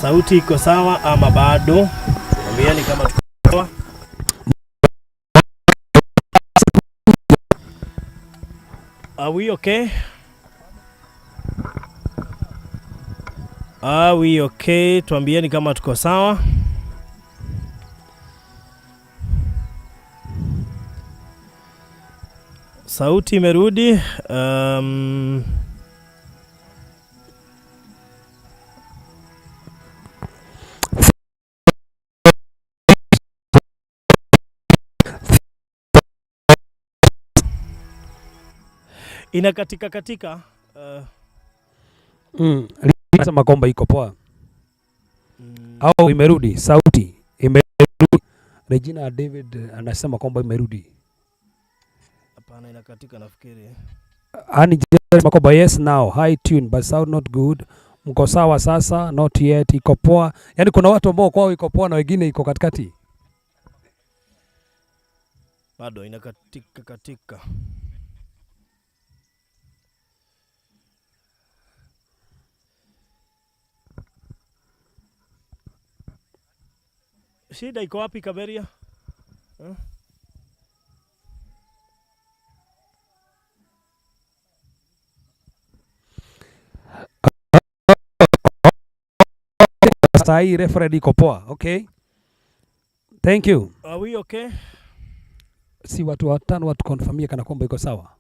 Sauti iko sawa ama bado? Niambieni kama tuko sawa. Are we okay? Are we okay? Tuambieni kama tuko sawa. Sauti imerudi. Inakatika katika. Nasema kwamba iko poa. Au imerudi, sauti imerudi. Regina David anasema kwamba imerudi. Hapana, inakatika nafikiri. Ani anasema kwamba yes now, high tune but sound not good. Mko sawa sasa, not yet, iko poa. Yaani kuna watu ambao kwao iko poa na wengine iko katikati. Bado inakatika katika. Shida iko wapi Kaberia? Sasa hii referee iko poa. Okay. Thank you. Are we okay? Si watu watano watu confirmia kana kwamba iko sawa.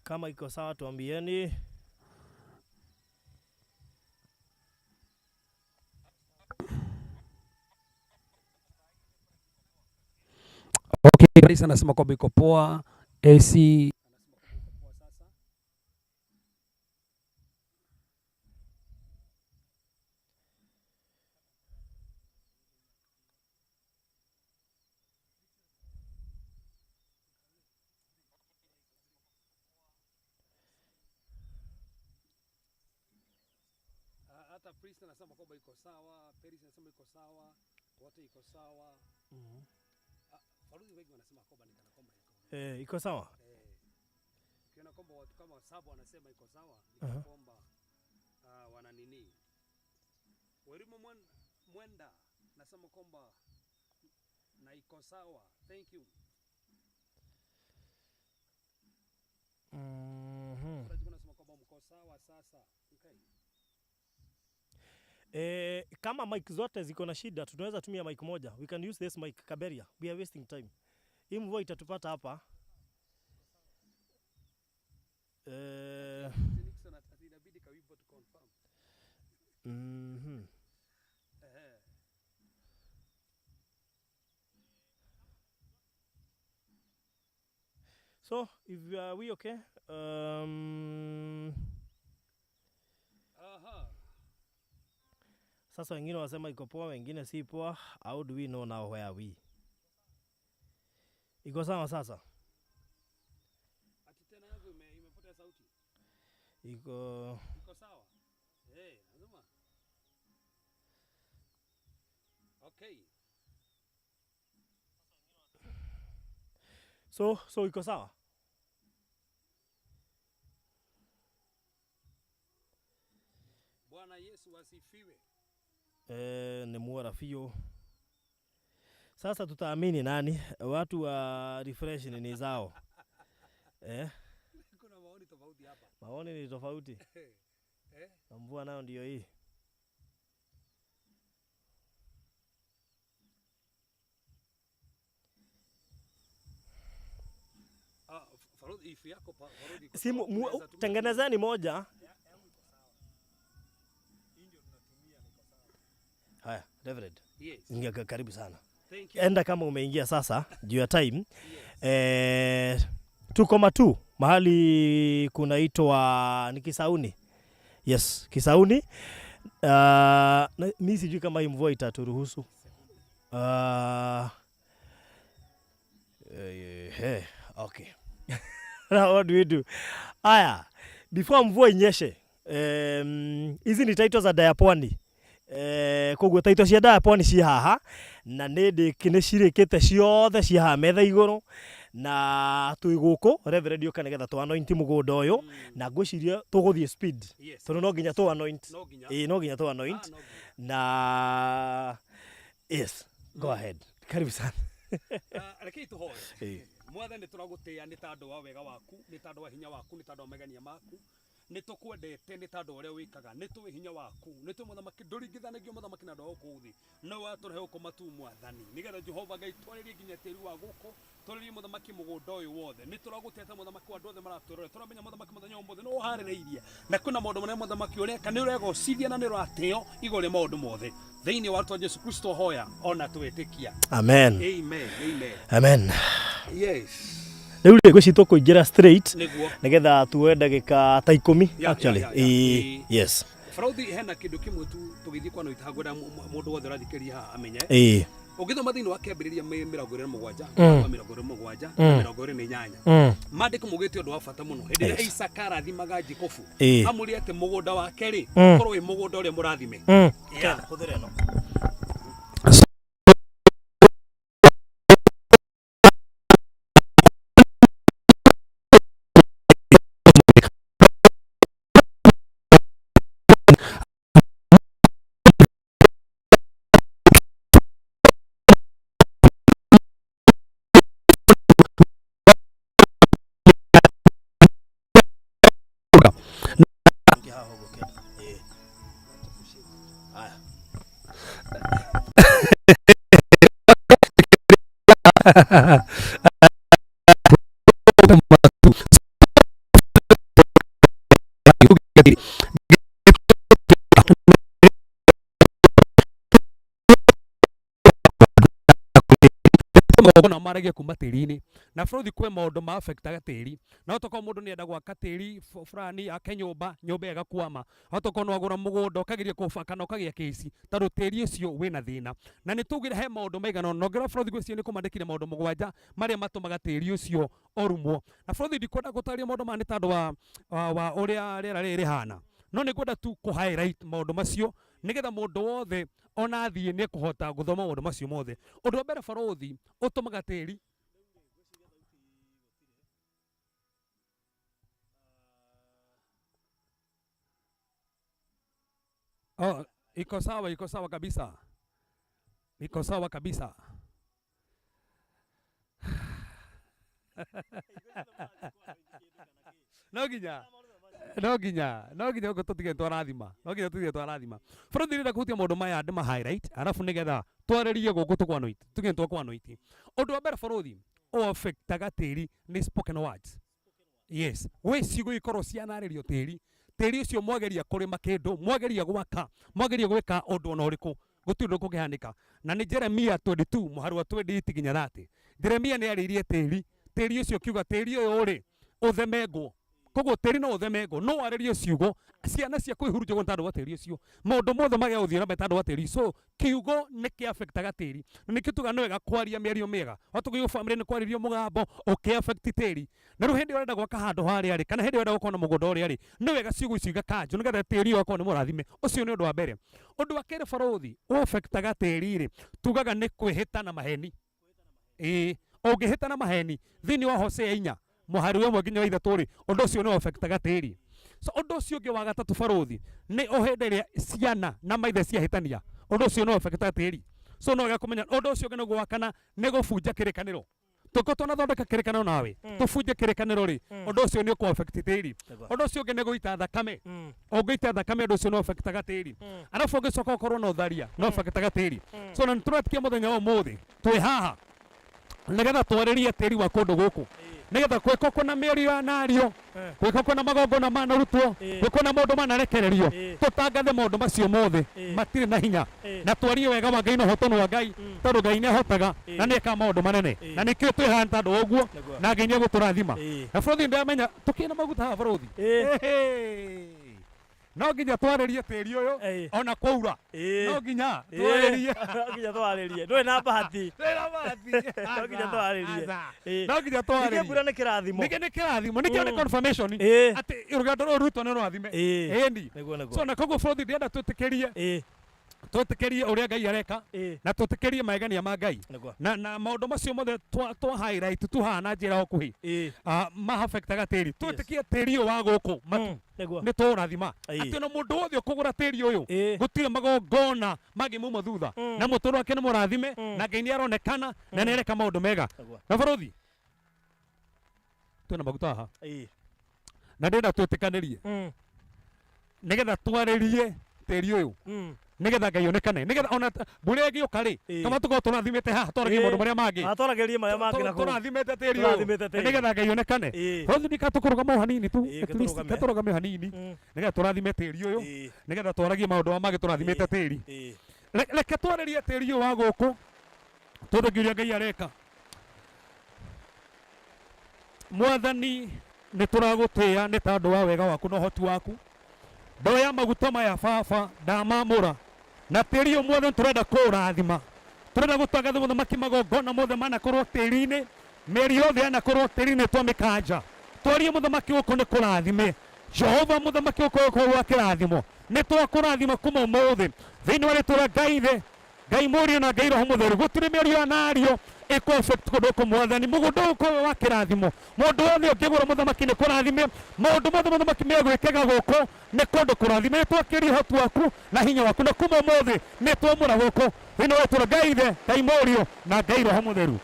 Kama iko sawa tuambieni. Okay, Raisa anasema kwamba iko poa. AC hata Priest anasema kwamba iko sawa, Paris anasema iko sawa, wote iko sawa. Faruzi wengi wanasema kwamba ni kana kwamba iko. Iko sawa? Kiona kwamba watu kama Sabo wanasema iko sawa, ni kwamba wana nini? Werimo Mwenda nasema kwamba na iko sawa. Thank you. Nasema kwamba mko sawa sasa. Okay. Kama mic zote ziko na shida, tunaweza tumia mic moja. We can use this mic Kaberia. We are wasting time. Hii mvua itatupata hapa. Nixon inabidi kawimbo to confirm. So, if we okay? Sasa wengine wasema iko poa, wengine si poa. How do we know now where are we? Iko sawa sasa? Ati tena yangu imepotea sauti. Iko sawa. Lazima. Okay. So iko sawa? Bwana Yesu asifiwe. Ni muarafio. Sasa tutaamini nani? Watu wa refresh ni zao. Kuna maoni tofauti hapa. Maoni ni tofauti. Mvua nayo ndio hii. Farudi ifu yako farudi. Simu tengenezeni moja. Haya, David. Yes. Ingia karibu sana. Thank you. Enda kama umeingia sasa juu ya time. Yes. 2.2 mahali kunaitwa ni Kisauni. Yes, Kisauni. Mimi sijui kama hii mvua itaturuhusu. Okay. Now what do we do? Aya, before mvua inyeshe, hizi ni title za Dayapwani. Koguo title cia Dayapwani ci haha na nindi kinecirikite ciothe ci haha metha iguru na twi guku reverend yoka nigetha tu anoint mugunda uyu na ngwiciria tuguthie speed tondu no nginya tu anoint no nginya tu anoint na yes go ahead karibu sana rekei tuhoe mwathani turagutia ni tandu wa wega waku ni tandu wa hinya waku ni tandu wa megania maku ni tukwendete ni tandu uria wikaga ni tuwi hinya waku ni tu muthamaki nduringithanagio muthamaki na ndo guthi no waturehe ukomatu mwathani nigetha Jehova Ngai twaririe nginya tiri wa guku twaririe muthamaki mugunda uyu wothe ni turagutete muthamaki wa ndothe maraturore turamenya muthamaki muthenya umothe no uharireirie na kuna maundu maria muthamaki uria kana uregociria na ni ratio igore maundu mothe thiini wa twa Jesu Kristo hoya ona twitikia amen amen amen amen yes riu rä gwĩci tũkũingĩra straight nĩgetha tuoe ndagĩka ta 10 actually yes Frauthi hena kindu kimwe tu tugithii kwa noita ngwenda mundu wothe ũrathikĩria haha amenye ũngĩthoma thĩinĩ wa kĩambĩrĩria 27 28 maandĩko maugĩte ũndũ wa bata mũno hĩndĩ ĩrĩa Isaka arathimaga Jacobu amwĩrire atĩ mũgũnda wake rĩ ũkorwo wĩ mũgũnda ũrĩa mũrathime hũthĩra ĩno na marage kuma tĩri-inĩ na Frauthi kwĩ maũndũ ma affectaga tĩri na tokorwo mũndũ nĩ enda gwaka tĩri fulani ake nyũmba ĩgakwama tokorwo no agũra mũgũnda ũkageria kana ũkagĩa kĩci tondũ tĩri ũcio wĩna thĩna na nĩ tugire he maũndũ maigana ũna ngĩra Frauthi gwĩciria nĩ kũmandĩkire maũndũ 7 marĩa matũmaga tĩri ũcio ũrumwo na Frauthi ndikwenda gũtarĩria maũndũ ma nĩ tondũ wa ũrĩa rĩera rĩrĩ rĩhana no nĩ kwenda tu kũ highlight maũndũ macio nigetha mũndũ wothe ona athiĩ nĩ kũhota gũthoma maũndũ macio mothe ũndũ wa mbere Frauthi ũtũmaga tĩri iko sawa kabisa no nginya uko tutige twarathima Frauthi nĩ kuhutia maũndũ maya ndĩ ma highlight arafu nigetha twarĩrie gũkũ tũkwanoiti tuge twakwanoiti ũndũ wa mbere Frauthi o affectaga tĩri nĩ spoken words yes we ciugo ikorwo cianarĩrio tĩri ũcio mwageria kũrĩma kĩndũ mwageria gwaka mwageria gwĩka ũndũ ona ũrĩkũ gũtirĩ ũndũ kũngĩhanĩka na nĩ Jeremia 22 mũhari wa 28 nginya 30 Jeremia nĩ arĩirie tĩri ũcio kiuga tĩri ũyũ rĩ ũthemengwo koguo tĩri no ũthemengwo no warĩrie ciugo ciana cia kwĩhurunjwo nĩ tondũ wa tĩri ũcio maũndũ mothe magĩa gũthiĩ na mbere tondũ wa tĩri so kiugo nĩ kĩ affectaga tĩri na nĩkĩo tuga nĩ wega kwaria mĩario mĩega watũgĩo family nĩ kwarĩrio mũgambo ũkĩ affect tĩri na rĩu hĩndĩ ũrenda gwaka handũ harĩa rĩ kana hĩndĩ ũrenda gũkorwo na mũgũnda ũrĩa rĩ nĩ wega ciugo icio igakanjwo nĩgetha tĩri ũgakorwo nĩ mũrathime ũcio nĩ ũndũ wa mbere ũndũ wa kerĩ Frauthi affectaga tĩri rĩ tugaga nĩ kwĩhĩta na maheni ũngĩhĩta na maheni thĩinĩ wa Hosea 4 mũhari wa 1 nginya wa 3 rĩ ũndũ ũcio nĩ affectaga tĩri so ũndũ ũcio ũngĩ wa gatatũ Frauthi nĩ hĩndĩ ĩrĩa ciana na maithe ciahĩtania ũndũ ũcio nĩ affectaga tĩri so no wega kũmenya ũndũ ũcio ũngĩ nĩguo wakana nĩ gũbunja kĩrĩkanĩro tũko tunathondeka kĩrĩkanĩro nawe tũbunje kĩrĩkanĩro rĩ ũndũ ũcio nĩ ũkũ affect tĩri ũndũ ũcio ũngĩ nĩ gũita thakame ũngĩita thakame ũndũ ũcio nĩ affectaga tĩri arabu ũngĩcoka ũkorwo na ũtharia nĩ affectaga tĩri so na nĩtũretikia mũthenya wa ũmũthĩ twĩ haha nĩgetha twarĩrie tĩri wa kũndũ gũkũ nĩgetha gwĩko na mĩario ya nario gwĩko na magongona manarutwo gwĩko na maũndũ manarekererio tũtangathe maũndũ macio mothe matirĩ na hinya na twarie wega wa Ngai na ũhotani wa Ngai tondũ Ngai nĩ ahotaga na nĩ ekaga maũndũ manene na nĩkĩo twĩ haha tondũ wa ũguo na Ngai nĩ egũtũrathima na Frauthi ndĩramenya tũkĩna maguta haha Frauthi no nginya twarĩrie tĩri ũyũ ona kwaura no nginya twarĩrie ndũrĩ na bahati no nginya twarĩrie mbura nĩ kĩrathimo nĩkĩo nĩ confirmation atĩ rũgendo rũrũ rwitũ nĩ rũrathime ĩni so na koguo Frauthi ndĩrenda twĩtĩkĩrie twitikirie uria Ngai areka na twitikirie magania ma Ngai Nĩguo. na maundu macio mothe twa highlight tuhana njira okuhi ma affectaga tĩri twitikie tĩri ũyũ wa gũkũ matu Nĩguo. nĩ tũrathima Ĩĩ. atĩ ona mũndũ wothe ũkũgũra tĩri ũyũ Ĩĩ. gũtirĩ magongona mangĩmuma thutha na mũtũũro wake nĩ mũrathime na Ngai nĩ aronekana na nĩ areka maũndũ mega Nĩguo. na barothi twĩna maguta haha Ĩĩ. na ndĩrenda twĩtĩkanĩrie nĩgetha twarĩrie tĩri ũyũ nĩgetha Ngai onekane nĩgetha ona mbura ĩgĩũka rĩ kama tũkorwo tũrathimĩte haha twaragie maũndũ marĩa mangĩ Atwaragĩria maya mangĩ na kũu. tũrathimĩte tĩri Tũrathimĩte ũyũ tĩri. nĩgetha Ngai onekane Ĩĩ. barothi nĩkatũkũrũgama hanini tu Ĩĩ, at least gĩtũrũgame. katũrũgame hanini nĩgetha tũrathime tĩri ũyũ Ĩĩ. nĩgetha twaragie maũndũ mangĩ tũrathimĩte tĩri Ĩĩ. reke twarĩrie tĩri ũyũ wa gũkũ tũthũngĩria Ngai areka Mwathani nĩ tũragũtĩĩa nĩ tondũ wa wega waku na ũhoti waku ndoya maguta maya baba ndamamũra na tĩri ũyũ Mwathani tũrenda kũũrathima tũrenda gũtangatha mũthamaki magongona mothe manakorwo tĩri-inĩ mĩri yothe yanakorwo tĩri-inĩ twamĩkanja twarie mũthamaki gũkũ nĩ kũrathime Jehova mũthamaki gũkũ gũkorwo gwa kĩrathimo nĩ twakũrathima kuma ũmũthĩ thĩinĩ wa rĩtwa rĩa Ngai thĩ Ngai Mũriũ na Ngai Roho Mũtheru gũtirĩ mĩario ya nario ĩkũ affect kũndũ gũkũ Mwathani mũgũnda ũkũ wa kĩrathimo mũndũ wothe ũngĩgũra mũthamaki nĩ kũrathime maũndũ mothe mũthamaki megwĩkega gũkũ nĩ kũndũ kũrathime nĩ twakĩria ũhoti waku na hinya waku na kuma ũmũthĩ nĩ twamũra gũkũ thĩinĩ wa rĩtwa rĩa Ngai thĩ Ngai Mũriũ na Ngai Roho Mũtheru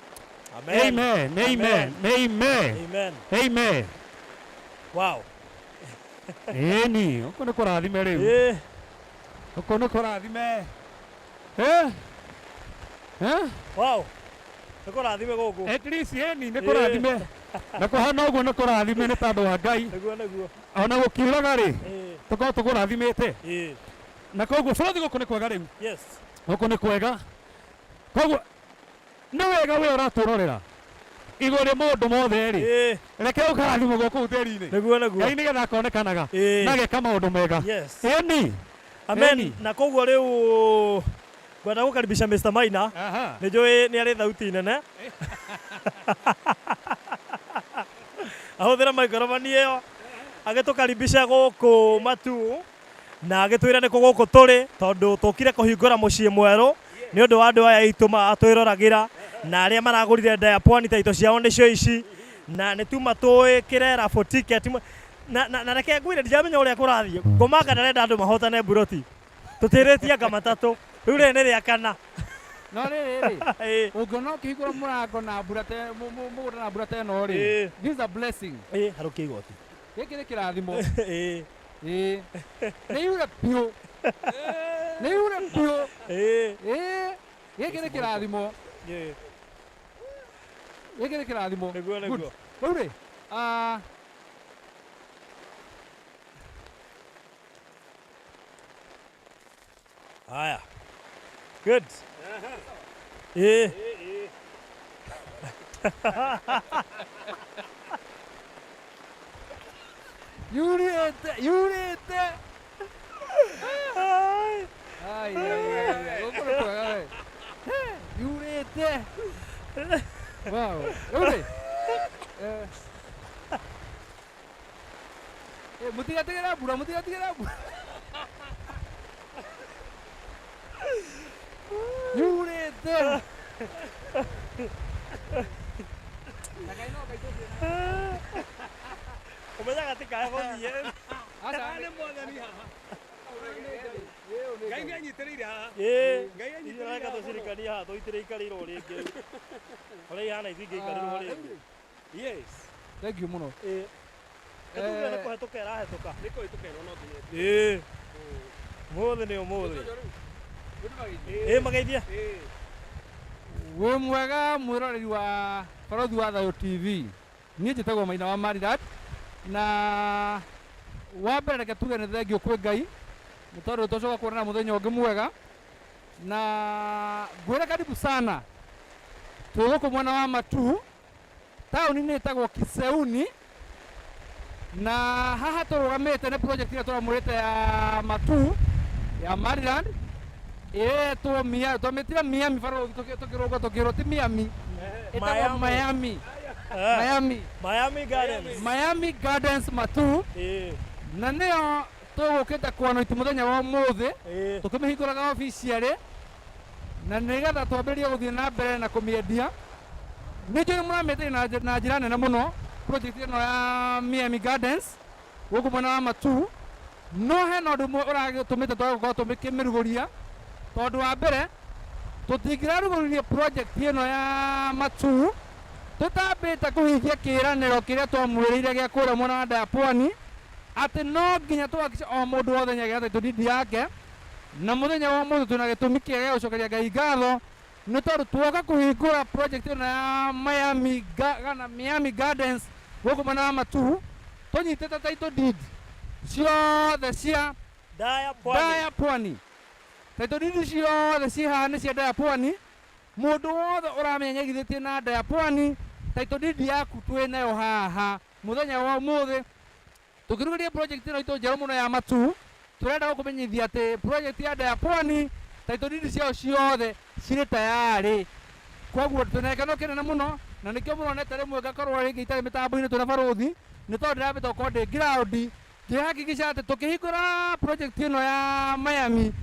Amen. amen amen amen Amen. amen Wow. ĩni ũkũ nĩ kũrathime rĩu Ĩĩ. ũkũ nĩ kũrathime Wow. Nĩ kũrathime gũkũ. at least ĩni nĩ kũrathime na kũhana ũguo nĩ kũrathime nĩ tondũ wa Ngai Nĩguo. ona gũkiuraga rĩ Ĩĩ. tũkorwo tũkũrathimĩte Ĩĩ. na koguo bũrũri gũkũ nĩ kwega rĩu Yes. gũkũ nĩ kwega koguo nĩ wega we ũratũrorera igũrũ rĩa maũndũ mothe rĩ Ĩĩ. reke ũkarathimwo gũkũ tĩri-inĩ Nĩguo. Ngai nĩgetha akonekanaga Ĩĩ. na ageka maũndũ mega Yes. ĩni Amen. Na koguo rĩu ngwenda gũkaribisha Mr. Maina. aha Nĩ njũĩ nĩ arĩ thauti nene. Ahũthĩra microphone ĩyo agĩtũkaribisha gũkũ matu na agĩtwĩra nĩkũ gũkũ tũrĩ tondũ tũkire kũhingũra mũciĩ mwerũ nĩ ũndũ wa andũ aya aitũ twĩroragĩra na arĩa maragũrire Diaponi ta ito ciao nĩcio ici na nĩ tuma twĩkĩre raffle ticket na reke ngwĩre ndijamenya ũrĩa kũrathiĩ ngũmanga ndarenda andũ mahotane mburoti tũtĩrĩtie anga matatũ rĩu rĩrĩ nĩ rĩa kana no rĩrĩ Ĩĩ. ũngĩona ũkĩhingũra mũrango na mbura mũgũnda na mbura ta ĩno rĩ Ĩĩ. this is a blessing harũkia igoti gĩkĩ nĩ kĩrathimo Ĩĩ. ĩĩ nĩ yure piũ nĩ yure piũ Ĩĩ. ĩĩ gĩkĩ nĩ kĩrathimo Ĩĩ. gĩkĩ nĩ kĩrathimo Nĩguo, Good. nĩguo. rĩu rĩ Haya. Good. Ĩĩ. yurĩte ai gũkũ nĩ kwega we yurĩte wow rĩu rĩ mũtigatigĩra mbura yurĩte Ũmenyaga tikae gũthiĩ. Ngai nĩanyitĩrĩire haha Ĩĩ. Ngai anyitĩrĩire Nĩũreka haha. tũcirikania haha tũitĩre ikarĩrwo rĩngĩ. Ũrĩa ihana ithi ingĩikarĩrwo rĩngĩ. yes thank you mũno Ĩĩ. Nĩ kũhetũka ĩrahetũka. nĩ kũhĩtũkerwo no nginya Ĩĩ. Ũmũthĩ nĩ ũmũthĩ. Ĩĩ mageithia. wĩ mwega mwĩroreri wa Barothi wa Thayũ TV niĩ njĩtagwo Maina wa Marirat na wa mbere reke tuge nĩ thengio kwĩ Ngai nĩ tondũ tũcoka kuonana mũthenya ũngĩ mwega na ngwĩre karibu sana twĩ gũkũ mwena wa Matu taũni-inĩ ĩtagwo Kiseuni na haha tũrũgamĩte nĩ project ĩrĩa tũramũrĩte ya Matu ya Mariland ĩtwo Miami twamĩtire Miami Barothi tũkĩrũga tũkĩrwo ti Miami ĩtagwo Miami Miami Gardens. Miami Gardens Matu Ĩĩ. na nĩyo twogukite kwanoiti muthenya wa muthi tukimihinguraga officially na nigetha twambĩrĩrie gũthiĩ na mbere na kũmĩendia. Nĩ njũĩ mũramĩendia na njĩra nene mũno project ĩno ya Miami Gardens gũkũ mwena wa Matu, no hena ũndũ ũmwe ũragĩtũmĩte tũgũkorwo tũkĩmĩrugũria, tondũ wa mbere tũtingĩrarugũririe project ĩno ya Matu tũtambĩte kũhingia kĩĩranĩro kĩrĩa twamwĩrĩire gĩa kũrĩa mwena wa Ndayapwani atĩ no nginya tũhakice o mũndũ wothe nĩagĩa title deed yake, na mũthenya wa mũthĩ twĩna gĩtũmi kĩega gĩa gũcokeria Ngai ngatho nĩ tondũ tuoka kũhingũra project ĩno ya Miami Gardens gũkũ mwena wa Matu, tũnyitĩte title deed ciothe cia Ndayapwani. Title deed ciothe ci haha nĩ cia Ndayapwani. Mũndũ wothe ũramenya nyagithĩtie na Ndayapwani, title deed yaku twĩnayo haha mũthenya wa ũmũthĩ. Tukirugũria project ĩno itũ njerũ mũno ya Matu, turenda gũkũmenyithia atĩ project ya Ndayapwani title deed ciao ciothe cirĩ tayarĩ. Koguo twĩna gĩkeno kĩnene mũno, na nĩkĩo mũronete rĩmwe ngakorwo rĩngĩ itarĩ mĩtambo-inĩ twĩna barũthi, nĩ tondũ ndĩrambĩte gũkorwo ndĩ ground ngĩhakikica atĩ tũkĩhingũra project ĩno ya Miami,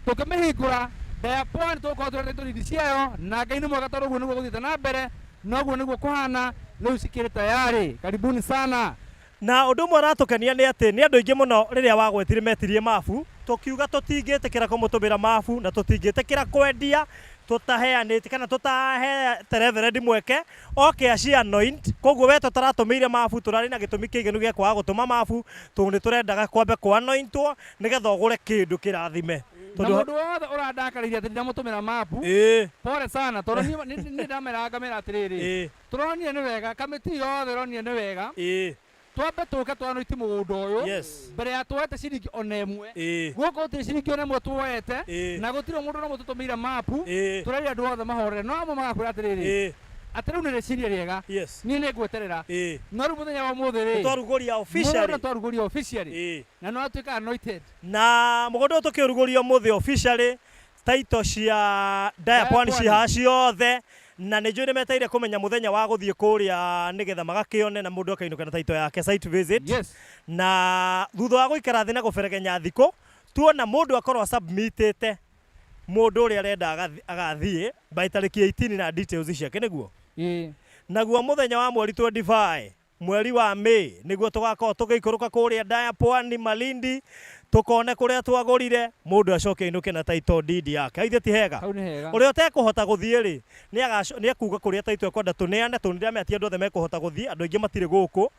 tũkĩmĩhingũra Ndayapwani tũgũkorwo twĩna title deed ciayo, na Ngai nĩ mwega tondũ ũguo nĩguo gũthiĩte na mbere na ũguo nĩguo kũhana, rĩu cikĩrĩ tayarĩ. Karibuni sana. Na ũndũ ũmwe ũratũkenia nĩ atĩ nĩ andũ aingĩ mũno rĩrĩa wagwetire metirie mabu, tũkiuga tũtingĩtĩkĩra kũmũtũmĩra mabu na tũtingĩtĩkĩra kwendia, tũtaheanĩte kana tũtahe Reverend mweke oke aci anoint. Koguo we tũtaratũmĩire mabu tũrarĩ na gĩtũmi kĩiganu gĩa kwaga gũtũma mabu, tondũ nĩ tũrendaga kwambe kũ anointwo nĩgetha ũgũre kĩndũ kĩrathime. Na mũndũ wothe ũrandakarĩire atĩ ndamũtũmĩra mabu, pole sana, tondũ nĩ ndamera ngamĩra atĩrĩrĩ, tũronire nĩ wega, kamĩtĩ yothe ĩronire nĩ wega twambe tũke twanoiti mũgũnda ũyũ mbere ya tuoete ciringi ona ĩmwe. Gũkũ gũtirĩ ciringi ona ĩmwe tuoete na gũtirĩ mũndũ no mũtũtũmĩire mapu, tũreri andũ othe mahorere. No amwe magakwĩra atĩrĩrĩ atĩ rĩu nĩ rĩciria rĩega, niĩ nĩ ngweterera, no rĩu mũthenya wa ũmũthĩ twarugũria officially na no atuĩka anointed. Na mũgũnda ũyũ tũkĩũrugũria ũmũthĩ officially, title cia Ndayapwani cihaha ciothe, na nĩ njũĩ nĩ meteire kũmenya mũthenya wa gũthiĩ kũrĩa nĩgetha magakĩone na mũndũ akainũka na title yake site visit. Na thutha wa gũikara thĩ na gũberegenya thikũ, tuona mũndũ akorwo submitĩte mũndũ ũrĩa arenda agathiĩ by tarĩki 18 na details ciake nĩguo. Naguo mũthenya wa mweri 25 mweri wa May nĩguo tũgakorwo tũgĩikũrũka kũrĩa Ndayapwani Malindi, tukone kũrĩa twagũrire, mũndũ acoke ainũke na title deed yake. Aithe ti hega? Ũrĩa ũtekũhota gũthiĩ rĩ nĩ akuga kũrĩa title ekwenda tũneane, tondũ nĩndamenya ti andũ othe mekũhota gũthiĩ, andũ aingĩ matirĩ gũkũ.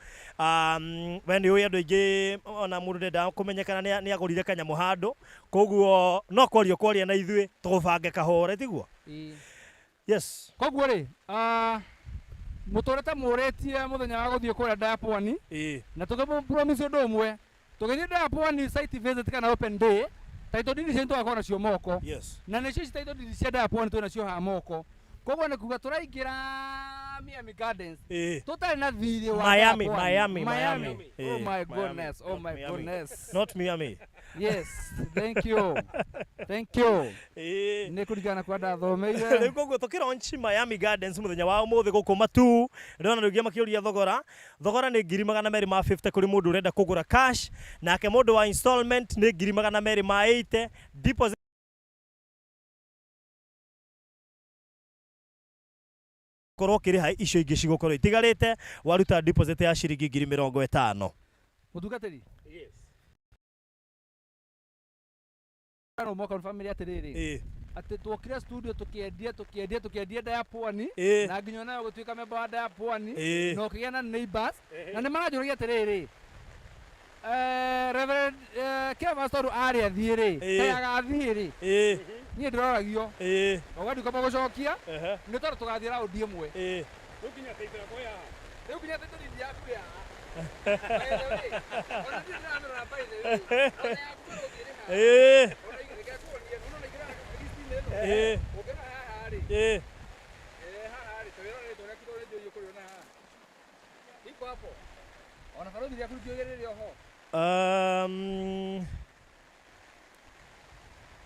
We nĩ ũĩ andũ aingĩ ona mũndũ ndendaga kũmenyekana nĩ agũrire kanyamũ handũ, koguo no kwaria na ithuĩ tũgũbange kahore, tiguo? Yes. Koguo rĩ mũtũrĩte mũrĩtie mũthenya wa gũthiĩ kũrĩa Ndayapwani, na tũgĩpromise ũndũ ũmwe, tũgĩthiĩ Ndayapwani site visit kana open day, title deed ciitũ tũgakorwo nacio moko, na nĩcio ici title deed cia Ndayapwani twĩ nacio haha moko. Koguo nĩ kuga tũraingĩra Miami Gardens tũtarĩ na thirĩ wa Miami. Oh my goodness. Not Miami. Yes, thank you. Nĩ kũringana kwa ndathomeire. Rĩu koguo tũkĩlaunch Miami Gardens mũthenya wa ũmũthĩ gũkũ Matu, ndĩrona rĩngĩ makĩũria thogora nĩ 250 kũrĩ mũndũ ũrenda kũgũra cash, nake mũndũ wa installment nĩ 280, deposit korwo kĩrĩha icio ingĩ cigũkorwo itigarĩte waruta deposit ya ciringi 50,000. Mũtungatĩri? Ano moka family atĩrĩrĩ atĩ twokire studio tũkĩendia Ndayapwani, na nginya nayo gũtuĩka member wa Ndayapwani, na ũkĩgĩa na neighbors, na nĩ maranjũragia atĩrĩrĩ Reverend Kevastor arĩa thiĩ-rĩ kaĩ agathiĩ rĩ, niĩ ndĩroragio ũgathiĩ kama gũcokia nĩ tondũ tũgathiĩ raundi ĩmwe. Rĩu nginya title yaku ya rĩu nginya title deed yaku ya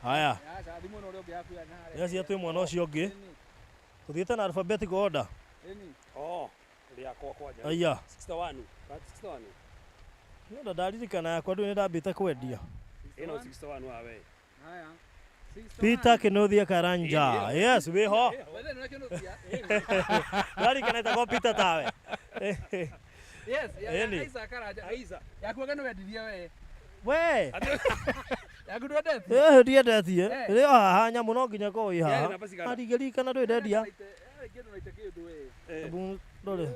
haya yacia twĩ mwana ũcio ũngĩ tũthiĩte na alphabetical order. rĩakwa kwanja Aya 61 Nda ndaririkana yakwa ndu ndambite kwendia. Ino 61 wawe. Haya. Peter Kinothia Karanja. Yes, we ho. Wewe ndio Kinothia. Ndaririkana ta Peter tawe. Yes, Eni. Aiza Karanja. Aiza. Yakuaga no wendirie we. We. Yaku ndwendete. Ndiendetie. Ri haha nyamu no nginya ko i haha. Ndirikana ndwendia. Kĩndũ naite kĩndũ we. Abu ndore.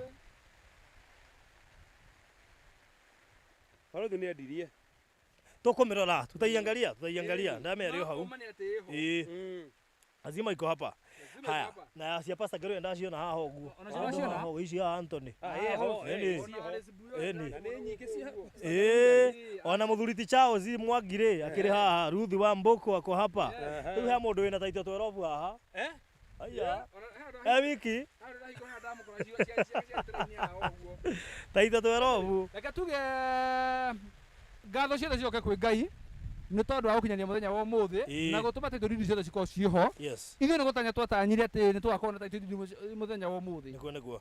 Barothi nĩ endirie. Tukumirora, tutaiangalia. Ndamerio hau. Azima iko hapa. Haya, na cia Pastor Gero ndaciona haha ũguo. Unaciona? Haha ici ya Anthony. Ona muthuri Charles Mwangire akiri haha, Ruth wa Mboko ako hapa. Riu he mundu wina taito 12 haha. Aya. Wiki. Taito 12. Reke tuge ngatho ciothe cioke kwĩ Ngai nĩ tondũ wa gũkinyania mũthenya wa ũmũthĩ na gũtũma taito riri ciothe cikorwo ciĩho. Ithuĩ nĩ gũtanya twatanyire atĩ nĩ tũgakorwo na taito riri mũthenya wa ũmũthĩ.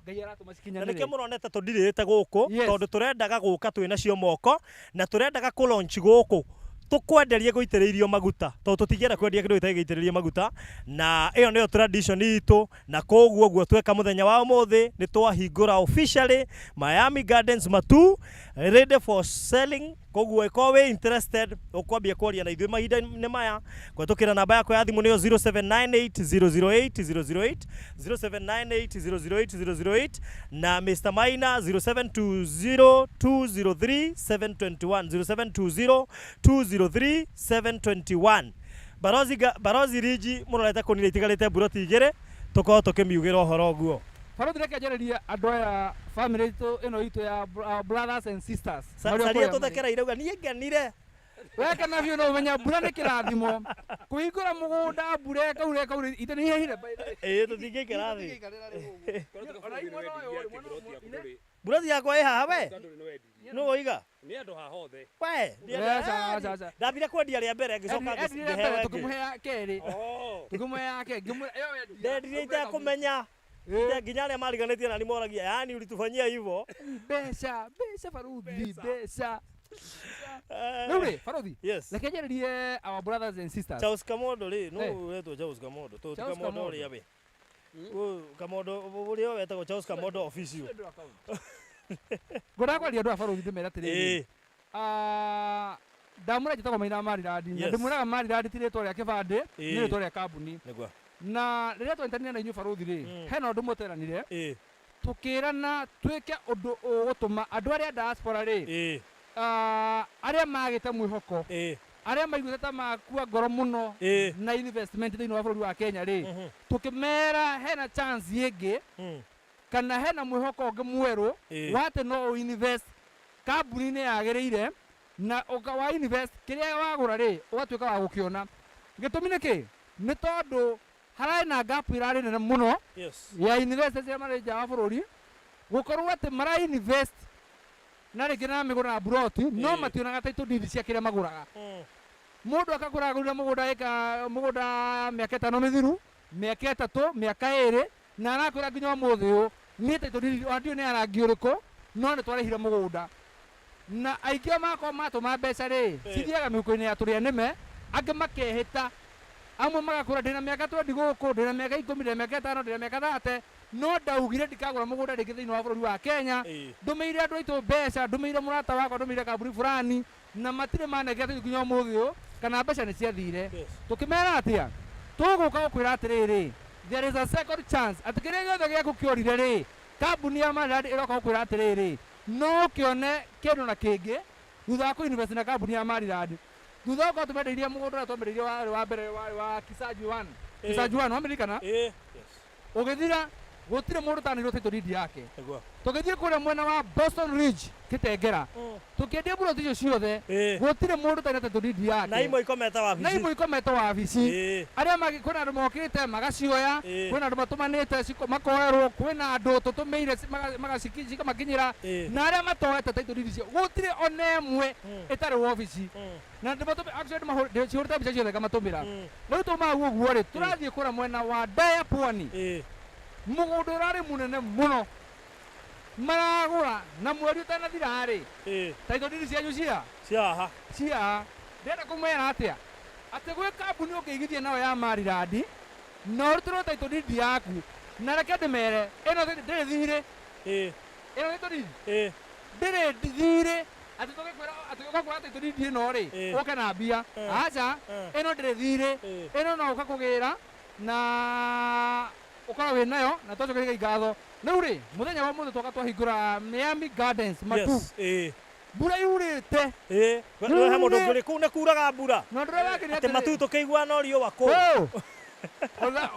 Ngai aratũma cikinyanĩre. Na nĩkĩo mũronete tũndirĩte gũkũ tondũ tũrendaga gũka twĩna cio moko na tũrendaga kũ-launch gũkũ tukwenderie guitĩrĩirio maguta tondũ tũtingĩenda kwendia kĩndũ gĩtarĩ gĩitĩrĩrie maguta na ĩyo nĩyo tradition itũ na koguo guo tweka mũthenya wa ũmũthĩ nĩ twahingũra officially Miami Gardens Matu ready for selling. Koguo ĩkorwo wĩ interested ũkwambia kwaria na ithuĩ mahinda-inĩ maya kũhetũkĩra namba yakwa ya thimũ nĩyo 0798008008 0798008008 na Mr. Maina 0720203721 0720203721. Barozi Riji mũrorete kũnira itigarĩte buroti igĩrĩ tũkorwo tũkĩmiugĩra ũhoro ũguo. Barothi reke njarĩrie andũ aya family ĩno itũ ya brothers and sisters. Caria tũthekera irauga niĩ ngenire. Weka na biũ no ũmenya mbura nĩ kĩrathimo. Kũhingũra mũgũnda mbura ĩkaura ite nĩ ihehire. Tũtingĩikara thĩ. Buroti yakwa ĩ haha we. Nũ ũiga? Nĩ andũ haha othe. We. Ndambire kwendia rĩa mbere ngĩcoka ngĩhewe. Tũkĩmũhe ya kerĩ. Tũkĩmũhe ya kerĩ. Ndendirie itekũmenya. Nginya arĩa mariganĩtie na nimoragia yani ulitufanyia hivyo. Mbeca Barothi, mbeca. Rĩu Barothi. Reke njarĩrie our brothers and sisters. Charles Kamondo rĩ, no wetwo Charles Kamondo. Tu Kamondo ũrĩa we. Kamondo ũrĩa wetagwo Charles Kamondo official. Ngũra kwaria andũ a Barothi ndĩmera atĩrĩrĩ. Ndamũra njĩtagwo Maina Mariradi. Na ndĩmwĩraga Mariradi ti rĩtwa rĩa kĩbandĩ, nĩ rĩtwa rĩa kambuni. Na rĩrĩa twanyitanire na inyuĩ Barothi rĩ, hena ũndũ mũteranire tũkĩrana twĩke ũndũ ũgũtũma andũ arĩa diaspora rĩ arĩa magĩte mwĩhoko arĩa maiguĩte ta makua ngoro mũno na investment thĩinĩ wa bũrũri wa Kenya rĩ, tũkĩmera hena chance ĩngĩ kana hena mwĩhoko ũngĩ mwerũ wa atĩ no invest kambuni-inĩ yagĩrĩire na wa invest kĩrĩa wagũra rĩ ũgatuĩka wa gũkĩona. Gĩtũmi nĩkĩ? Nĩ tondũ harĩ na gap irarĩ nene mũno ya investors ya marĩ nja wa bũrũri gũkorwo atĩ mara invest na rĩngĩ na mĩgũnda na buroti no mationaga title deed cia kĩrĩa magũraga. Mũndũ akagũra mũgũnda mĩaka 5 mĩthiru, mĩaka 3, mĩaka 2 na arakwĩra nginya ũmũthĩ ũyũ niĩ title deed ndio nĩ arangi ũrĩkũ no nĩ twarĩhire mũgũnda. Na aingĩ makorwo matũma mbeca rĩ cithiaga mĩhuko-inĩ ya tũrĩa nĩme, angĩ makehĩta amwe magakũra ndĩna mĩaka 20 gũkũ, ndĩna mĩaka 10, ndĩna mĩaka 5, ndĩna mĩaka 30 no ndaugire ndikagũra mũgũnda rĩngĩ thĩinĩ wa bũrũri wa Kenya. Ndũmĩire andũ aitũ mbeca, ndũmĩire mũrata wakwa, ndũmĩire kambuni fulani na matirĩ manegea nginya ũmũthĩ ũyũ kana mbeca nĩ ciathire. Tũkĩmera atĩa tũgũka gũkwĩra atĩrĩrĩ there is a second chance atĩ kĩrĩa gĩothe gĩaku kĩorire rĩ kambuni ya Mariradi ĩroka gũkwĩra atĩrĩrĩ no kĩone kĩndũ na kĩngĩ thutha wa kũ-invest na kambuni ya Mariradi. Thutha wa tũmendeirie mũgũnda na twambĩrĩirie wa mbere wa Kisaji 1 wamenyekana ũgĩthira gũtirĩ mũndũ tanĩirwo title deed yake. Tũgĩthiĩ kũrĩa mwena wa Boston Ridge Kitengera tũkĩendia buroti icio ciothe gũtirĩ mũndũ tanĩirwo title deed yake na imwe ikomete wabici. Arĩa kwĩna andũ mokĩte magacioya, kwĩna andũ matũmanĩte makoerwo, kwĩna andũ tũtũmĩire magacikamakinyĩra na arĩa matoete title deed icio gũtirĩ ona ĩmwe ĩtarĩ wabici. Na ndĩmacihũrĩte mbica ciothe ngamatũmĩra. Rĩu tũmaga ũguo rĩ tũrathiĩ kũrĩa mwena wa Ndaya Pwani mũgũnda ũrarĩ mũnene mũno maragura na mweri utanathira ri ĩ taito ndiri cianyu cia ciaha ndenda kumwera atia ati gwi kambuni ukigithia nayo ya Mariradi no rutirwo taito ndiri yaku na reke ndimere ino ndiri thiri ino taito ndiri ndiri thiri ati ukakwira taito ndiri ino ri uke na mbia aca ino ndiri thiri ino no ukakugira na ukora wi nayo na twacokeria ngatho riu ri muthenya wa muthe twoka twahingura Miami Gardens matu mbura yurite we he mundu nguri kuu ni kuraga mbura no ndirawakiria ati matu tukiigua no riũa kuu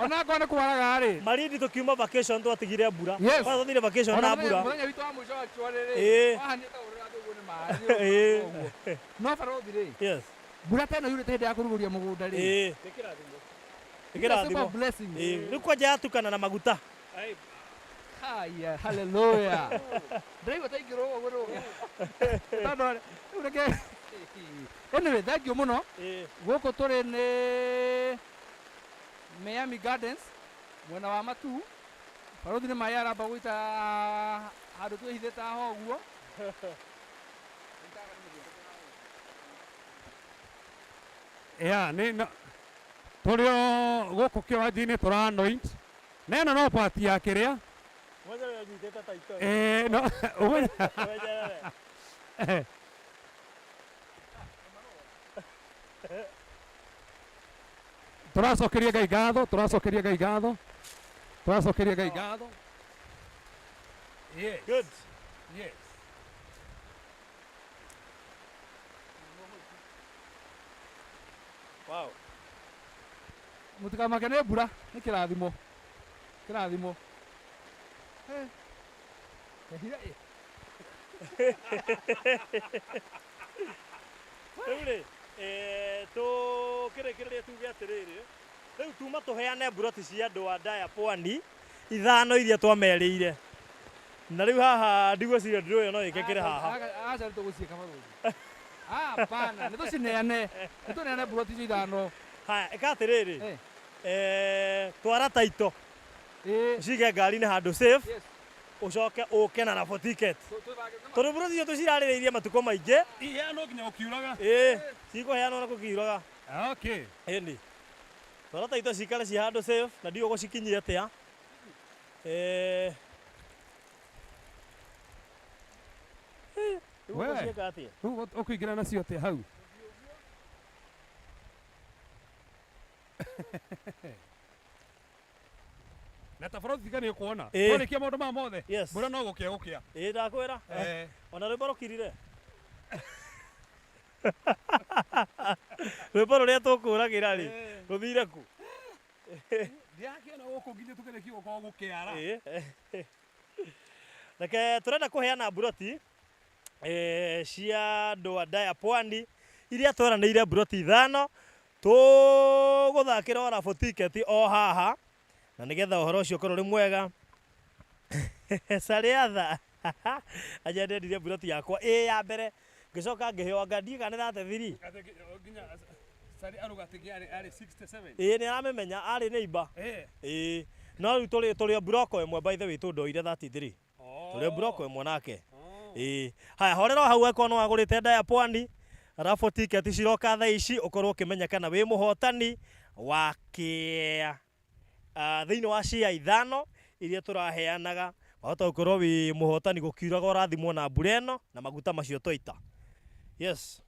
ona ngone kwaraga ri Malindi tukiuma vacation twatigire mbura Yes. twathire vacation na mbura muthenya witu wa mwisho wa chware ri wahanite urira ndugu ni maari no barothi ri yes mbura teno yurite hindi ya kuruguria mugunda ri ikirathimo riu kwanja yatukana na maguta haya haleluya ndaigo taingirwo uguo ruga tondu riu reke anyway thank you muno guku turi ni Miami Gardens mwena wa matu barothi ni mai aramba gwita handu twihithite aho uguo ni turio guku kiwanja-ini tura anoint na ino no pati ya kiria no turacokeria Ngai ngatho yes good yes wow mutikamake ni mbura ni kirathimo riu ri tukirikiria tuge atiriri riu tuma tuheane mburoti cia andu a Ndaya Pwani ithano iria twamerĩire na riu haha ndigweciria ndĩrĩ ũyũ no ĩkĩkĩre haha aca nĩtũgũciĩka barũthi hapana nĩtũcineane mburoti icio ithano haya ĩka atĩrĩrĩ twara taito cige ngari-inĩ handũ safe ucoke ũke na rabo ticket tondũ mburoti icio tũcirarĩrĩirie matukũ maingĩ iheanwo nginya gũkiuraga cikũheanwo na gũkiuraga okay ĩni twara taito cikare ci handũ safe na ndiũ gũcikinyia atĩa ũkũingĩra nacio atĩa hau na ta bũrũri tigani ũkuona twarĩkia maũndũ maya mothe mbura no gũkĩa ndakwĩra ona rwĩmbo rũkirire rwĩmbo rũrĩa tũkũragĩra rĩ rũthire ku ndiakĩona gũkũ nginya tũkĩrĩkia gũkorwo gũkĩara reke tũrenda kũheana mburoti cia andũ a Ndaya Pwani iria twaranĩire mburoti ithano tũgũthakĩra rabo ticket o haha na nĩgetha ũhoro ũcio ũkorwo ũrĩ mwega Sariatha aja ndendire mburoti yakwa ya mbere ngĩcoka ngĩheo ngandi kana nĩrate thiri Sari arugati ari 67 nĩ aramemenya arĩ neighbor no rĩu tũrĩ broko ĩmwe by the way tũndoire 33 tũrĩ broko ĩmwe nake haya horera hau akorwo no wagũrĩte Ndaya Pwani rabo ticket ciroka thaa ici ũkorwo ũkĩmenya kana wĩ mũhotani wa thĩinĩ wa cia ithano iria tũraheanaga wahota gũkorwo wĩ mũhotani gũkiuraga ũrathimwo na mbura ĩno na maguta macio twaita yes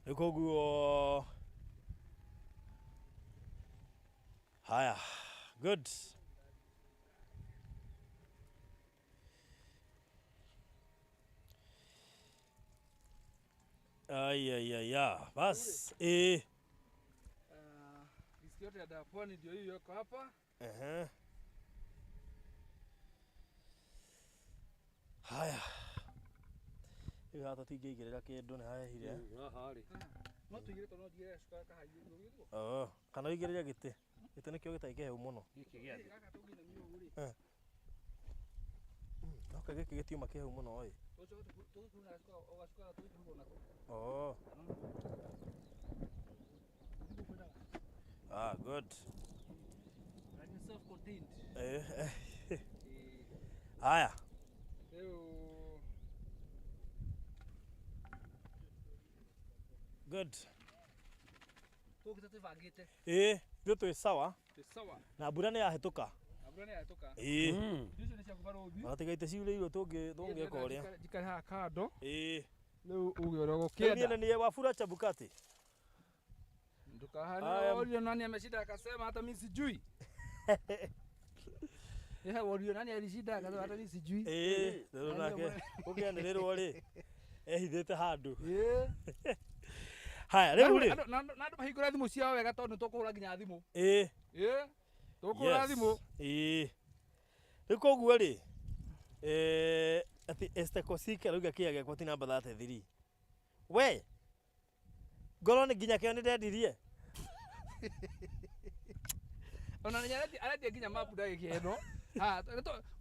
rĩu koguo haya good bas List yote ya Ndaya Pwani ndio hiyo iko hapa. Haya. Hiyo hata tingĩigĩrĩra kĩndũ nĩ hahire. No tuigĩre tondũ no ndigĩre cuka kahaiũ. Kana ũigĩrĩre gĩtĩ. Gĩtĩ nĩkĩo gĩtarĩ kĩheu mũno. Gĩkĩ gĩa thĩ. Okay, gĩkĩ gĩtiuma kĩheu mũno ĩ. Good. Haya. twibangite Ithuĩ twĩ sawa sawa na mbura nĩ yahĩtũka abura nĩ yatoka icio ndio nĩ ciakuba rũthi gatigaite ciurĩirwo tũngĩka ũrĩa jikari haha kando rĩu rĩu uge ũrĩa niĩ ũgũkĩenda nĩ Wafula Chebukati ndukahana orio nani ameshinda akasema hata mimi sijui orio nani alishinda akasema hata mimi sijui rĩu nake ũkĩanĩrĩrwo rĩ ehithĩte handũ haya rĩu rĩ na andũ mahingũra thimũ ciao wega tondũ tũkũhũra nginya thimũ tũkũhũra thimũ rĩu koguo rĩ ati Esther Kosika rauga kĩya gĩakwa ti namba 33 we ngoro nĩ nginya kĩo nĩ ndendirie ona arati nginya map ndagĩkĩ ĩno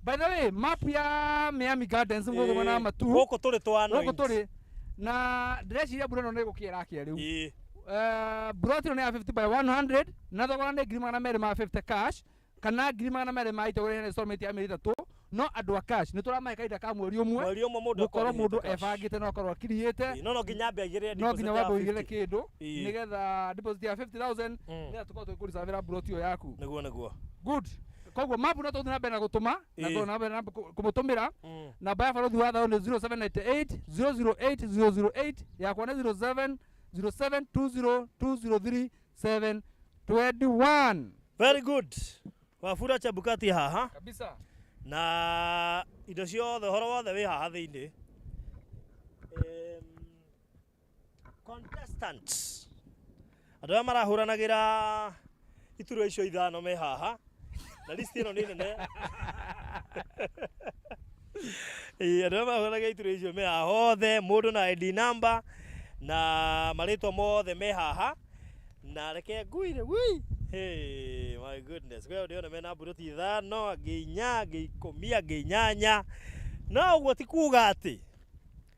by the way map ya Miami Gardens ngũgũ na matu gũkũ tũrĩ twa gũkũ tũrĩ na ndĩreciria mbura ĩno nĩ gũkĩra rĩu buroti ĩno nĩ ya 50 by 100 na thogora nĩ 250 cash kana 200 ma itagũrĩa nĩ installment ya mĩeri 3 no andũ a cash nĩ tũramahe kahinda ka mweri ũmwe gũkorwo mũndũ ebangĩte no akorwo akiriyĩte no nginya ambe agĩre no nginya wambe ũigĩre kĩndũ nĩgetha deposit ya 50,000 nĩgetha tũkorwo tũkũricavĩra buroti ĩyo yaku nĩguo good koguo mapu no tũthiĩ na mbere na gũtũma na tũthiĩ na mbere na kũmũtũmĩra namba ya barothi wa thayũ nĩ 0798 008 008 yakwa nĩ 0720203721 very good Wafula Chebukati haha kabisa na indo ciothe horo wothe wĩ haha thĩinĩ contestants andũ arĩa marahũranagĩra iturwa icio ithano me haha na list ĩno nĩ nene andũ arĩa marahũranagĩra iturwa icio me haha othe mũndũ na ID number na marĩtwa mothe me haha na reke nguire wui hey my goodness kwa hiyo mena buroti ithano angĩ 10 angĩ 8 no ũguo ti kuga atĩ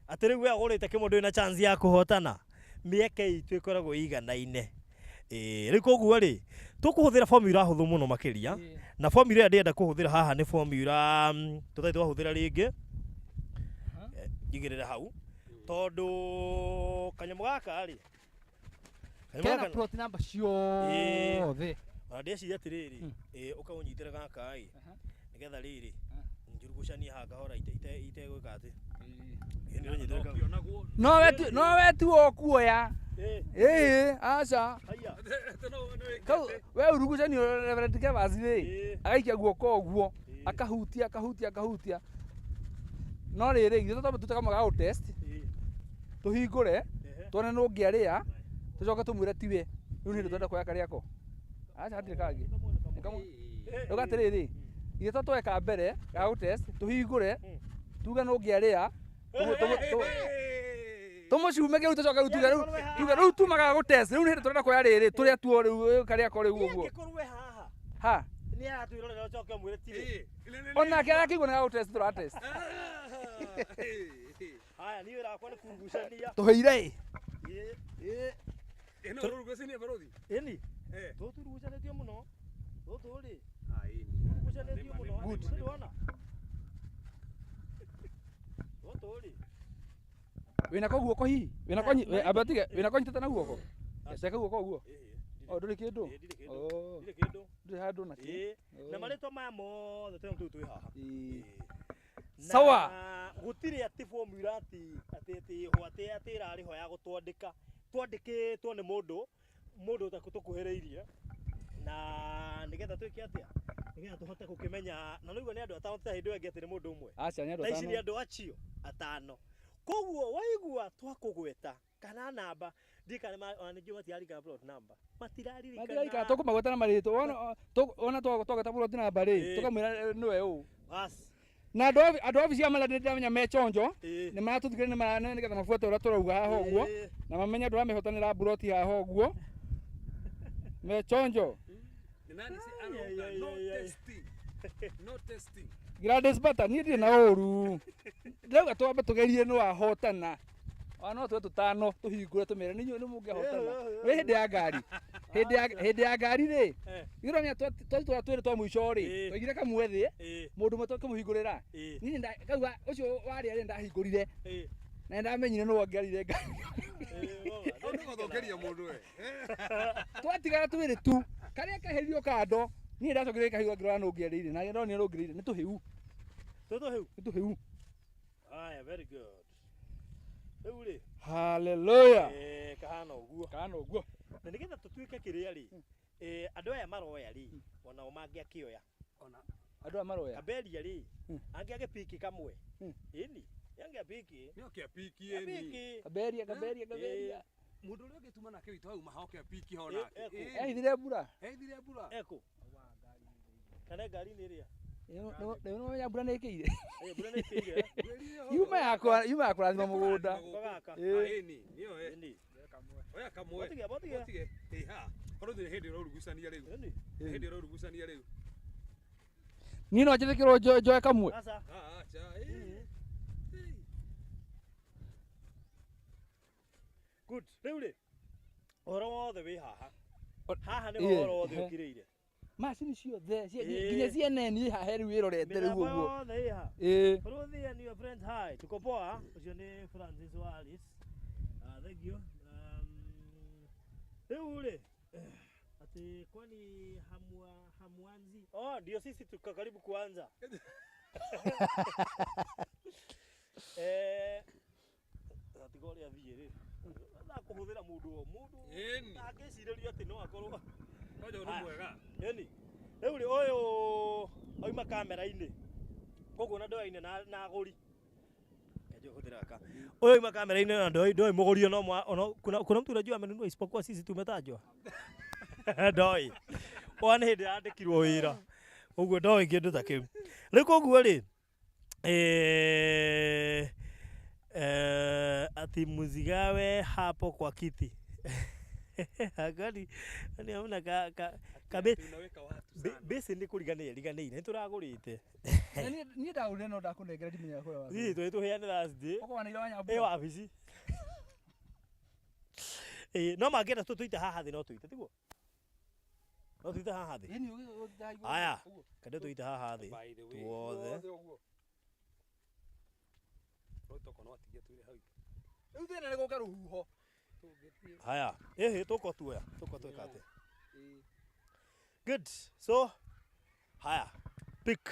rĩu we agũrĩte kĩmũndũ wĩna chance ya kũhotana mĩeke itũ ĩkoragwo iganaine rĩu koguo rĩ tũkũhũthĩra formula hũthũ mũno makĩria na formula ĩrĩa ndĩrenda kũhũthĩra haha nĩ formula tũtarĩ twahũthĩra rĩngĩ njigĩrĩre hau tondũ kanyamũ gaka rĩ kena plot number ciothe na ndĩciria atĩrĩrĩ ũkaũnyitĩra gaka nĩgetha rĩrĩ njurugucanie haha kahora itegwĩka atĩ no wetu okuoya aca we urugucanio Reverend Kevas rĩ agaikia guoko ũguo akahutia no rĩrĩ ithuĩ tũtũtaka ga test tũhingũre tuone nũ ngĩarĩa tũcoke tũmwĩre tiwe rĩu nĩ twenda kuoya karĩako aca hatirĩ kangĩ rĩu atĩrĩrĩ ithuĩ tweka mbere ga test tũhingũre tuge nũ ngĩarĩa tũmũcume kĩu tũcoke rĩu tuge rĩu tumaga gũ test rĩu nĩ hĩndĩ tũrenda kuoya rĩrĩ tũrĩa tuo rĩu karĩako rĩu ũguo ha nĩ aratwĩrorera ũcoke ũmwĩre tiwe onake arakĩigua nĩ ga gũ test tũra test haya niĩ wĩra wakwa nĩ kurugucania tũhĩire ĩno ũrugucania barothi ĩni tũturugucanĩtio mũno tũtũ rĩ turugucanĩtio mũno ndĩrona tũtũ rĩ wĩna ko guoko hihi wĩna ko abatige wĩna ko nyitete na guoko ceka guoko ũguo ndũrĩ kĩndũ ndũrĩ handũ na na marĩtwa maya mothe tũrĩa tũu twĩ haha sawa gũtirĩ atĩ formula atĩ ĩrarĩ ho ya gũtwandĩka twandĩkĩtwo nĩ mũndũ ũtakũhĩrĩirie na nĩgetha twĩke atĩa nĩgetha tũhote gũkĩmenya na nĩguo nĩ andũ atano ta hĩndĩ ĩyo ĩngĩ atĩ nĩ mũndũ ũmwe aca nĩ andũ atano ici nĩ atano andũ acio atano koguo waigua twakũgweta kana namba ndikane nĩngĩ matiarika plot number matirarika tũkũmagweta na marĩtwa ona twagweta plot number rĩ tũkamwĩra nĩwe ũũ bas na andũ obici ya mala ndĩramenya me chonjo nĩ maratũthikĩrĩria nĩgetha mabuate ũrĩa tũrauga haha ũguo na mamenye andũ amehotanĩra buroti haha ũguo me chonjo no testing Gladys Bata niĩ ndirĩ na ũru ndĩrauga twambe tũgerie nĩ wahotana no tuwe tũtano tũhingũre tũmere nĩ mũngĩahotana wĩ hĩndĩ ya ngari hĩndĩ ya ngari rĩ irũmia twĩrĩ twa mũico rĩ twaigire kamwe thĩ mũndũ ũmwe tũkĩmũhingũrĩra niĩ kauga ũcio warĩa rĩ ndahingũrire Na ndamenyire no wangerire ngari. Ndio guthokeria mundu we. Twatigara twiri tu. Karia kaherio kando. Ni ndacokire kahiwa ngirona no ngerire. Na ndona ni rungirire. Ni tuhiu. Ni tuhiu. Aya, very good. Rĩu rĩ. Hallelujah. Kahana ũguo. Kahana ũguo. Na nĩgetha tũtuĩke kĩrĩa rĩ. Andũ aya maroya rĩ. Ona o mangĩakĩoya. Ona andũ aya maroya. Kaberia rĩ. Angĩagĩpiki kamwe. Ĩni. Yangiapiki. Nĩ okiapiki ĩni. Kaberia. Mundu ũrĩa ũngĩtuma nake witũ hau mahoke apiki hona. Ehithire mbura. Eko. Kana ngari nĩ ĩrĩa. No ya mbura nĩkĩire. Mbura nĩkĩire. Yuma yakwa thima mũgũnda. Ĩni. Nĩyo ĩni. Oya kamwe. Botige. Ha. Korwo ndĩ hĩndĩ ũrũgucania rĩu. Hĩndĩ ũrũgucania rĩu. Niĩ no njĩtĩkĩrwo njoe kamwe. Acha. Good. Rĩu rĩ. Ũhoro wothe wĩ haha. Haha nĩ ũhoro wothe ũkirĩire. Macini ciothe nginya CNN haha rĩu ĩrorete rĩu ũguo. Ruthi and your friend hi. Tuko poa. Ũcio nĩ Francis Wallace. Thank you. Rĩu rĩ. Ati kwani hamwanzi? Ndio sisi tuko karibu kuanza. Atigori athiĩ rĩ. Kuhuthira mundu agiciririo ati no akorwo nojo ni mwega yani riu ri uyu oima kamera-ini koguo na ndoine na aguri ndio huthira ka uyu oima kamera-ini na ndoi mugurio no kuna mtu unajua amenunua isipokuwa sisi tumetajwa ndoi wana hindi andikirwo wira uguo ndoi kindu ta kiu riu koguo ri ati muzigawe hapo kwa kiti. Agani hamna tunaweka watu sana. Bese ni kuriganire turagurite. Ni ndaure no ndakunengera ndimenya yakwa wapi. Ii tuheane last day. Oko wana ira nyambo. Wabici. No magenda tuite haha thi no tuite tiguo. No tuite haha thi. Aya, kande tuite haha thi. Tuothe. Haya, tuko tuoya kate. Good. So, haya, pick.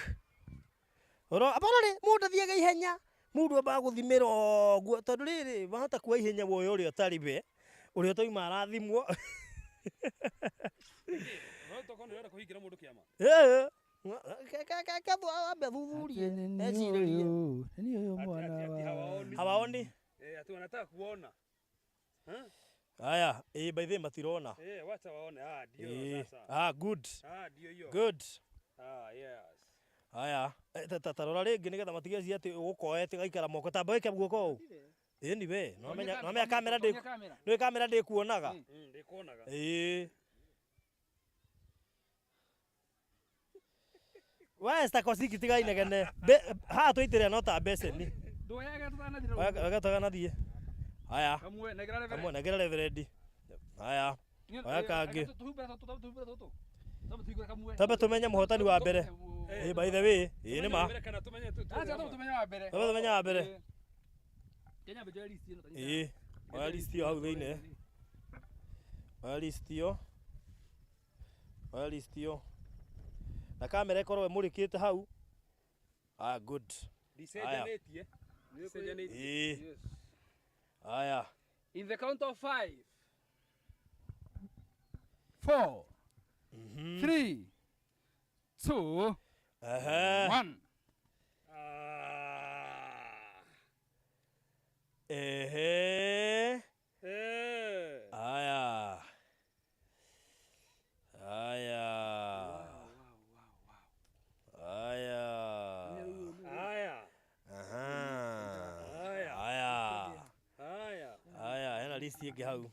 Apana mundu thiega ihenya. Mundu aba guthimira oguo tondu riri bahota kuwa ihenya woyo uri otari be. Uri otoima arathimwo. No toko ndirenda kuhingira mundu kiama. Kathu ambe thuthurie. Eciririe. Ni uyu mwana wa. Hawaoni? Ati wanataka kuona. Haya, by the matirona. Wacha waone. Ndio sasa. Good. Ndio hiyo. Good. Yes. Haya, tarora ringi nigetha matigecia ati ukoete gaikara moko tamba wike guoko u. Ni we, no menya kamera ndi. No kamera ndi kuonaga. Ndi kuonaga. Wa sta kosiki tiga inegene. Ha tuitire no ta beseni. Ndoyaga tutanathira. Waga taganathie. Haya. Kamwe negera reverend. Haya. Oya kangi. Tamba tumenya muhotani wa mbere. By the way, ni ma. Tumenya wa mbere. Kenya bejo list ino oya list yo hau thiine. Oya list yo. Na kamera ikorwo murikite hau. Good. Disegenetie. Yes. Aya. In the count of 5. 4. 3. 2. 1. Aya. List ingi hau.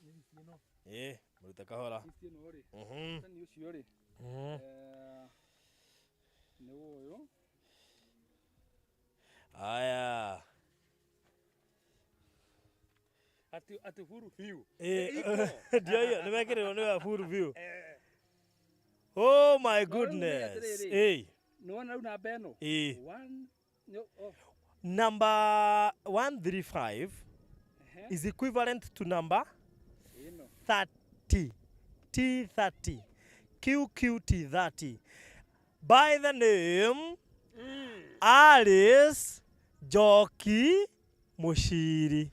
Muruta kahora. Ni ucio ri. Ni uyu. Aya. Ati full view. Ndio hiyo, nimekirirwo ni full view. Oh my goodness. No one na beno. 1 Number 135 is equivalent to number 30. T30. QQT30. By the name Alice Njoki Muchiri.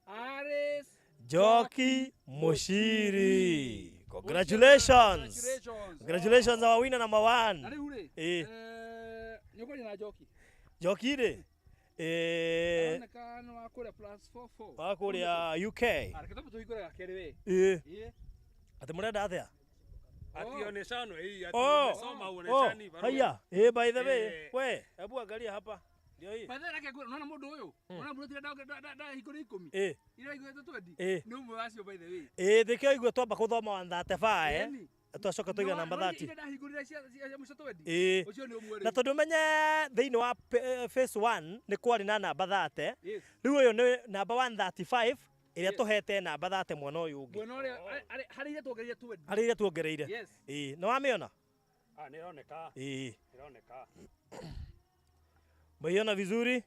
Alice Njoki Muchiri. Congratulations. Congratulations our winner number 1. Nyoko na Njoki. Njoki ri. Kana wakore +44. Wakore UK. Arakitabu tuhikore gakere we. Ati murenda athia? Akioneshano hii atumesoma uoneshani barua. Haya, by the way, we, hebu angalia hapa. Ndio hii. Baada yake unaona mundu huyu? Unaona mundu tira da hikore 10. Ira igwe twendi. Ni umwe wacio by the way. Thikio igwe twamba kuthoma 135 twacoka tuiga namba 30. Na tondu menye thiini wa phase 1 ni kwari na namba 30. Riu uyu ni namba 135 iria tuhete namba 30 mwana uyu ungi. Mwana uri harire tuongereire 20. Harire tuongereire. Na wamiona? Nioneka. Nioneka. Maiona vizuri?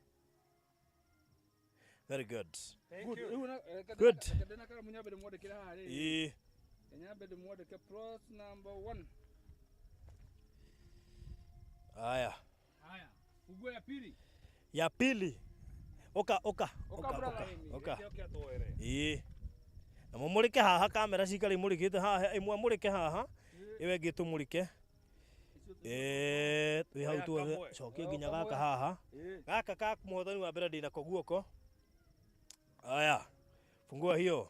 Very good. Thank you. Good. Kadena kala munyabere mwandikira hari. Munyabere mwandike plus number 1. Haya. Fungue ya pili. Ya pili. Oka. Na mumurike haha kamera cikari murikite haha imwe murike haha iwe ngi tumurike. Twi hau tuothe cokie nginya gaka haha. Gaka ka muhothani wa mbere ndina ko guoko. Haya. Fungua hiyo.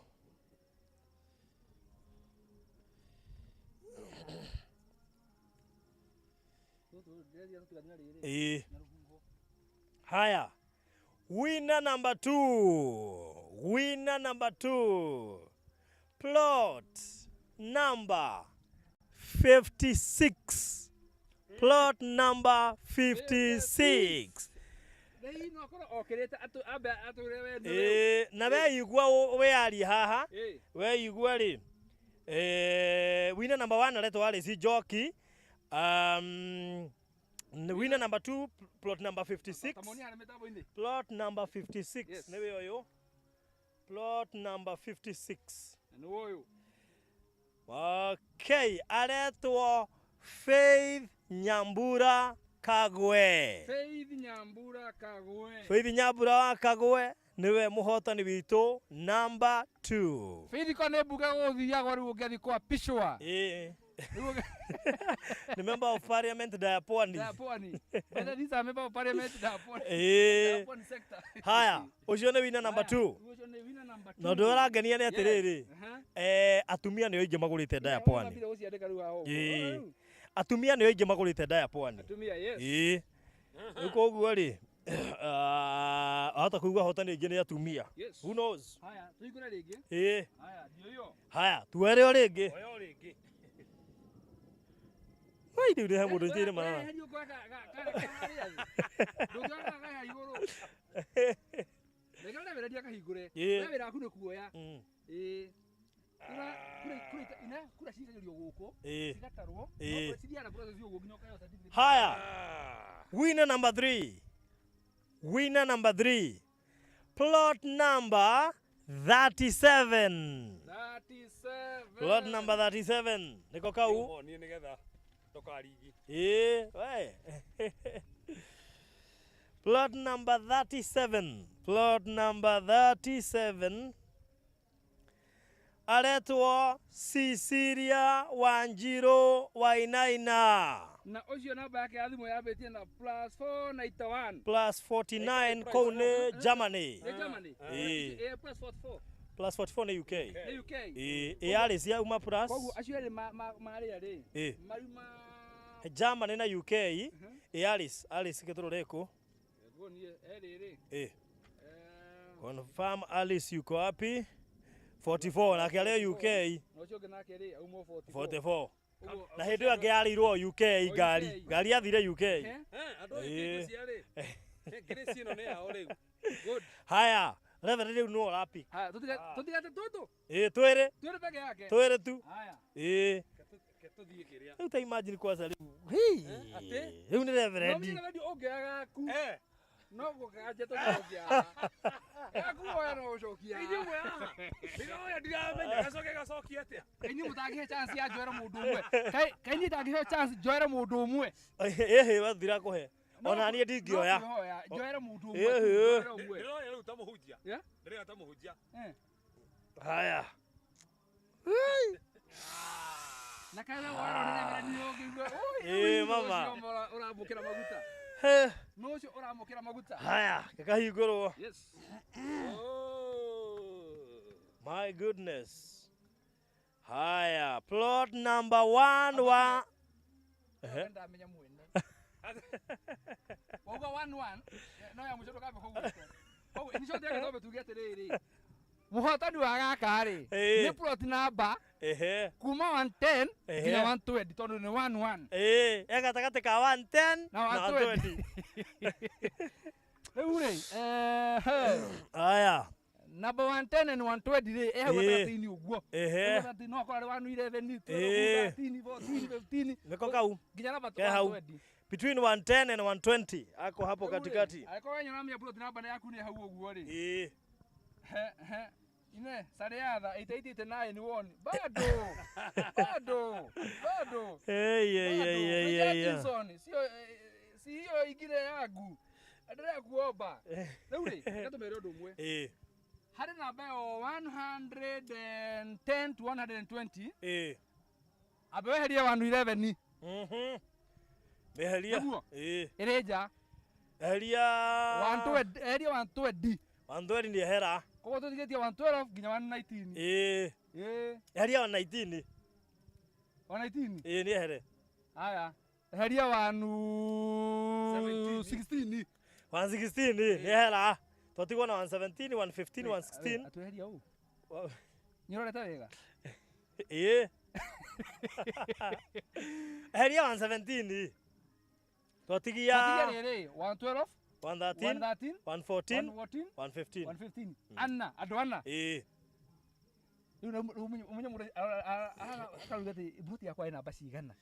Haya. Winner number 2. Winner number 2. Plot number 56. Plot number 56. Na we igua we ari haha. We igua ri. Winner number 1 aletwa Alice Njoki. Winner number 2, plot number 56. Plot number 56. Niwe oyo. Plot number 56. Okay, aletwa Faith Nyambura Kagwe. Faith Nyambura Kagwe niwe muhotani witu number 2. Faith kone buga guthiago riu ngethi kwa pishwa. The member of parliament Diaponi. Whether these are member of parliament Diaponi. Diaponi sector. Haya, ucio ni winner number 2. Na ndora ngenia ni atiriri. Atumia ni oingi magurite Diaponi. Atumia ni oingi magurite Diaponi. Atumia, yes. Uko guo ri. Hata kuigua hotani ingi ni atumia. Who knows? Haya, tuikore ringi. Haya, ndio hiyo. Haya, tuere o ringi. Oyo ringi. Wai ndio he mundu njire mana. Ndio kwa iguru. Nigala bere dia kahigure. Wera aku nikuoya. Kura cigagĩrio gũkũ cigatarwo cithiaga process ũguo nginya ũkaheo certificate. Haya, winner number 3. Winner number 3. Plot number 37. Plot number 37. Niko kau. Ni nigetha tokarigi. We. Plot number 37. Plot number 37. Aletwa Cecilia Wanjiru Wainaina. Na ucio namba yake ya thimu yabetie na +491. +49 kone Germany. Germany. +44. +44 ni UK. Ni UK. Yale cia uma plus. Koguo acio eri mari ari. Marima Germany na UK. Alice kiturureko. Ego ni eri. Confirm Alice yuko wapi? 44 na kale UK. Nocio nake ri aumo 44. Na hindi ya ngiarirwo UK ngari athire UK. Andu ciari. Ngiri no ni yao riu. Good. Haya, reverend riu no rapi. Haya, tutigate tutu. Twere. Twere peke yake. Twere tu. Haya. Ketuthie kiria. Uta imagine kwanza riu. Riu ni reverend. No ni reverend ongeaga ku. No gukanje tuthongia. Akuoya no ucokia. Inyumwe haha. Ndiroya ndiramenya gacoke gacokia atia. Kaini mutagihe chance ya njoera mundu umwe. Kaini tagihe chance njoera mundu umwe. Ehe wathira kuhe. Ona niĩ ndingĩoya. Njoera mundu umwe. Ndiroya rĩu ta mũhunjia. Ndiroya ta mũhunjia. Haya. Na kana wona nĩ ngĩigua. Mama. Ũramũkĩra maguta. No ũcio ũramũkĩra maguta. Haya, gakahingũrwo. Yes. My goodness. Haya, plot number 1 wa ndamenya mwene. Wauga 1-1. No ya mũcoto kabe kũguo. Kũguo ni cote gatobe tugete rĩrĩ. Mũhotani wa gaka rĩ. Nĩ plot number. Kuma 110 nginya 120 tondũ nĩ 1-1. Gatagatĩ ka 110 na 120. Rĩu rĩ, haya. Number 110 and 120 rĩ, gatagatĩ-inĩ ũguo. Gatagatĩ no akorwo arĩ 111, 12, 13, 14, 15. Niko kau. Nginya number 120. Between 110 and 120 ako hapo katikati. Alikuwa wenye nami ya plot number yaku ni hau ũguo rĩ. Ine Sariadha 8889 won. Bado. Si hiyo ingine yangu. Endelea kuomba. Rĩu rĩ, gatumere ũndũ ũmwe. Harĩ namba yo 110 to 120. Abeheria 111. Meheria. Ereja. Eheria 120. 120 ni hera. Kwa tutigetie 112 nginya 119. Eheria 119. 119. Ni here. Haya. Eheria 116. 116 ni hera. Totigwo na 117, 115, 116. Atuheria u. Nyororete wega. Eheria 117. Totigia 112, 113, 114, 115. 115. Anna, andũ ana. Umenye mũndũ akarugate buruti yakwa ina namba cigana.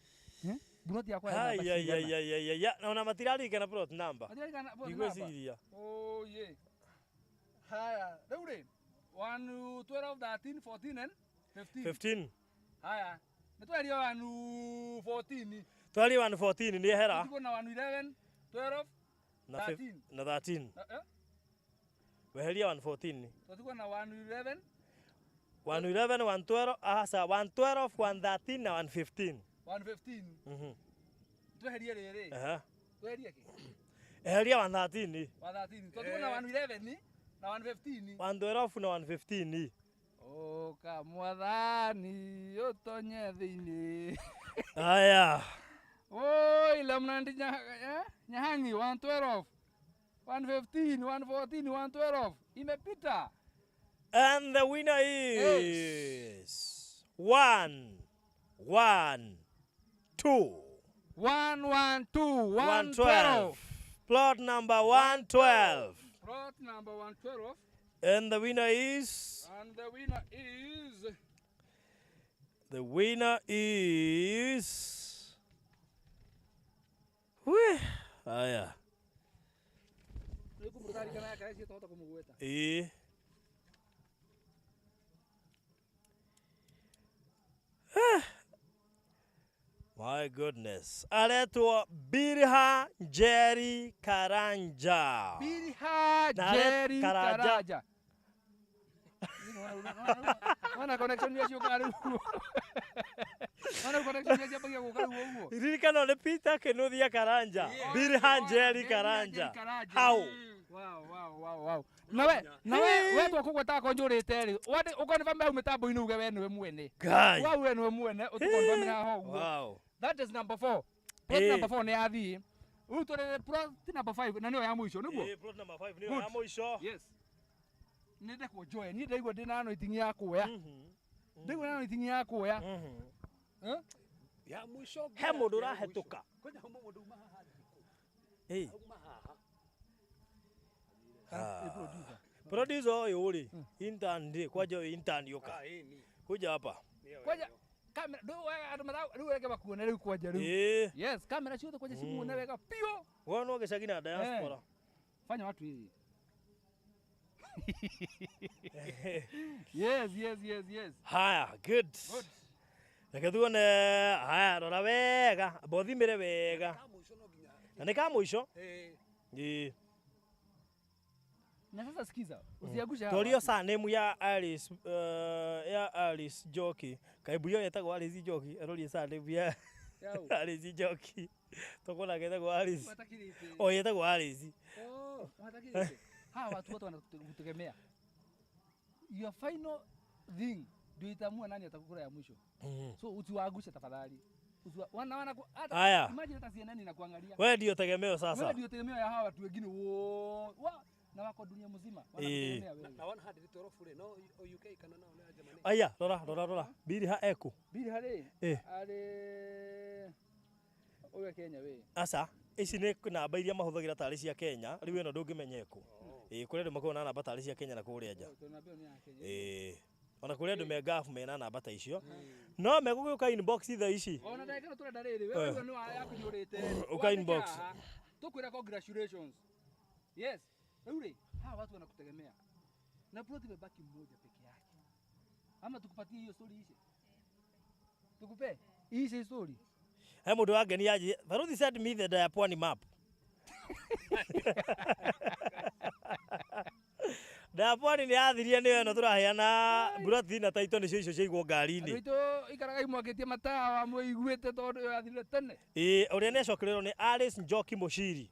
Buruti yakwa ina namba cigana. Ya, na ona matirarikana plot number. Matirarikana plot Igweciria. Oh ye. Haya, rĩu rĩ 112, 13, 14 and 15. 15. Haya. Nĩtweheria 114. Twari 114 ni hera. Tuko na 111, 12, 13. Na 13. Weheria 114. Tuko na 111. 111, 112, asa 112, 113 na 115. 115. Tweheria rĩrĩ. Tweheria kĩ? Eheria 113. 113. Tuko na 111 na 115. 112 na 115. Kamwathani utonye thĩinĩ. Haya. Oi, lamnandi nyahangi 112, 115, 114, 112. Imepita. And the winner is 112. 112, 112. Plot number 112. Plot number 112. And the winner is. And the winner is. The winner is. Wee. Haya. My goodness. Aletwa Birha Jerry Karanja. Birha Jerry Karanja. Mana connection ya sio karu. Mana connection ya jabangia ko karu wo. Ririkana ne Peter Kenothia Karanja. Birha Jerry Karanja. How? Wow. Nawe wetu kugweta ko njurite ri. Wati ukonfa mbe mitambo inu uge we niwe mwene. Wa we niwe mwene utukonfa mina ho. Wow. That is number 4. Plot number 4 ni athi. Utore plot number 5 na niyo ya mwisho niguo? Plot number 5 niyo ya mwisho. Yes. Nende ko joy ni ndaigua ndina no itingi ya kuya. Ndaigua na no itingi ya kuya. Ya mwisho. He mundu urahetuka. Kwenda humo mundu maha. Producer oyo ri. Intern ndi kwaje intern yoka. Kuja hapa. Kwaje kamera do andu matha riu weke bakuona riu kwaje riu. Yes, kamera ciothe kwaje cimuone wega pio. Wona gicagi na diaspora. Fanya watu hivi. Yes. Haya, good. Reke tuone, haya, rora wega, bothimire wega. Na nĩ ka mũico? Ĩĩ. Na sasa sikiza, usiagushe hawa. Torio surname ya Alice Njoki. Kaibu yo yetagwo Alice Njoki, arorie surname ya Alice Njoki. Tokona getagwo Alice. Oh, yetagwo Alice. Oh, watakirite. Hawa watu wote wanakutegemea. Your final thing ndio itaamua nani atakukula ya mwisho. So usiwaagushe tafadhali. Wana hata imagine hata CNN inakuangalia. Wewe ndio tegemeo sasa. Wewe ndio tegemeo ya hawa watu wengine na wako dunia mzima wanategemea wewe. Na wana hadi toro fure no UK kana nao na Germany. Aya, rora. Biri ha eko. Biri hale. Ale oya Kenya wewe. Asa, ici nĩ namba iria mahũthagĩra tarĩ cia Kenya, rĩu ĩno ndũngĩmenya eko. Kũrĩ andũ makoragwo na namba tarĩ cia Kenya na kũrĩa nja. Ona kũrĩ andũ me gafu mena namba ta icio. No megũgĩũka inbox thaa ici. Ona ndagĩka tũrenda rĩrĩ, wewe nĩ yaku nĩũrĩte. Uka inbox. Tukwĩra congratulations. Yes. Rĩu hawa watu wanakutegemea. Na plot imebaki mmoja peke yake. Ama tukupatie hiyo story ishe. Tukupe ishe story. He mũndũ wangeni aje, Baruthi send me the Diapwani map. Diapwani nĩ yathirie nĩyo ĩno tũraheana burati na taito nĩcio icio ciaigwo ngari-inĩ. Andũ ikaraga imwakĩtie matawa mwĩiguĩte tondũ yathire tene. Ũrĩa nĩacokereirio nĩ Alice Njoki Mũciri.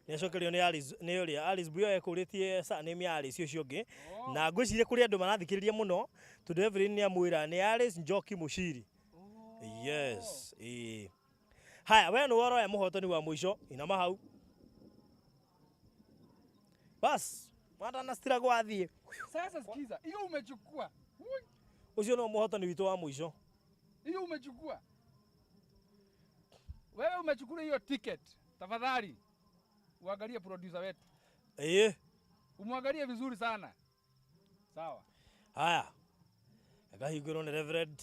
Nĩacokereirio nĩ Alice nĩ ũrĩa Alice Buyo ekũrĩtie surname ya Alice ũcio ũngĩ. Na ngwĩciria kũrĩ andũ marathikĩrĩria mũno tondũ Evelyn nĩamwĩra nĩ Alice Njoki Mũciri. Yes. Haya, wewe nĩ woroya mũhotani wa mũico, inama hau. Bas, mwata na stira gwathiĩ. Sasa sikiza, hiyo umechukua. Ucio no mũhotani witũ wa mũico. Hiyo umechukua. Wewe umechukua hiyo ticket. Tafadhali uangalie producer wetu. Umwangalie vizuri sana. Sawa. Haya. Akahingũrwo nĩ Reverend.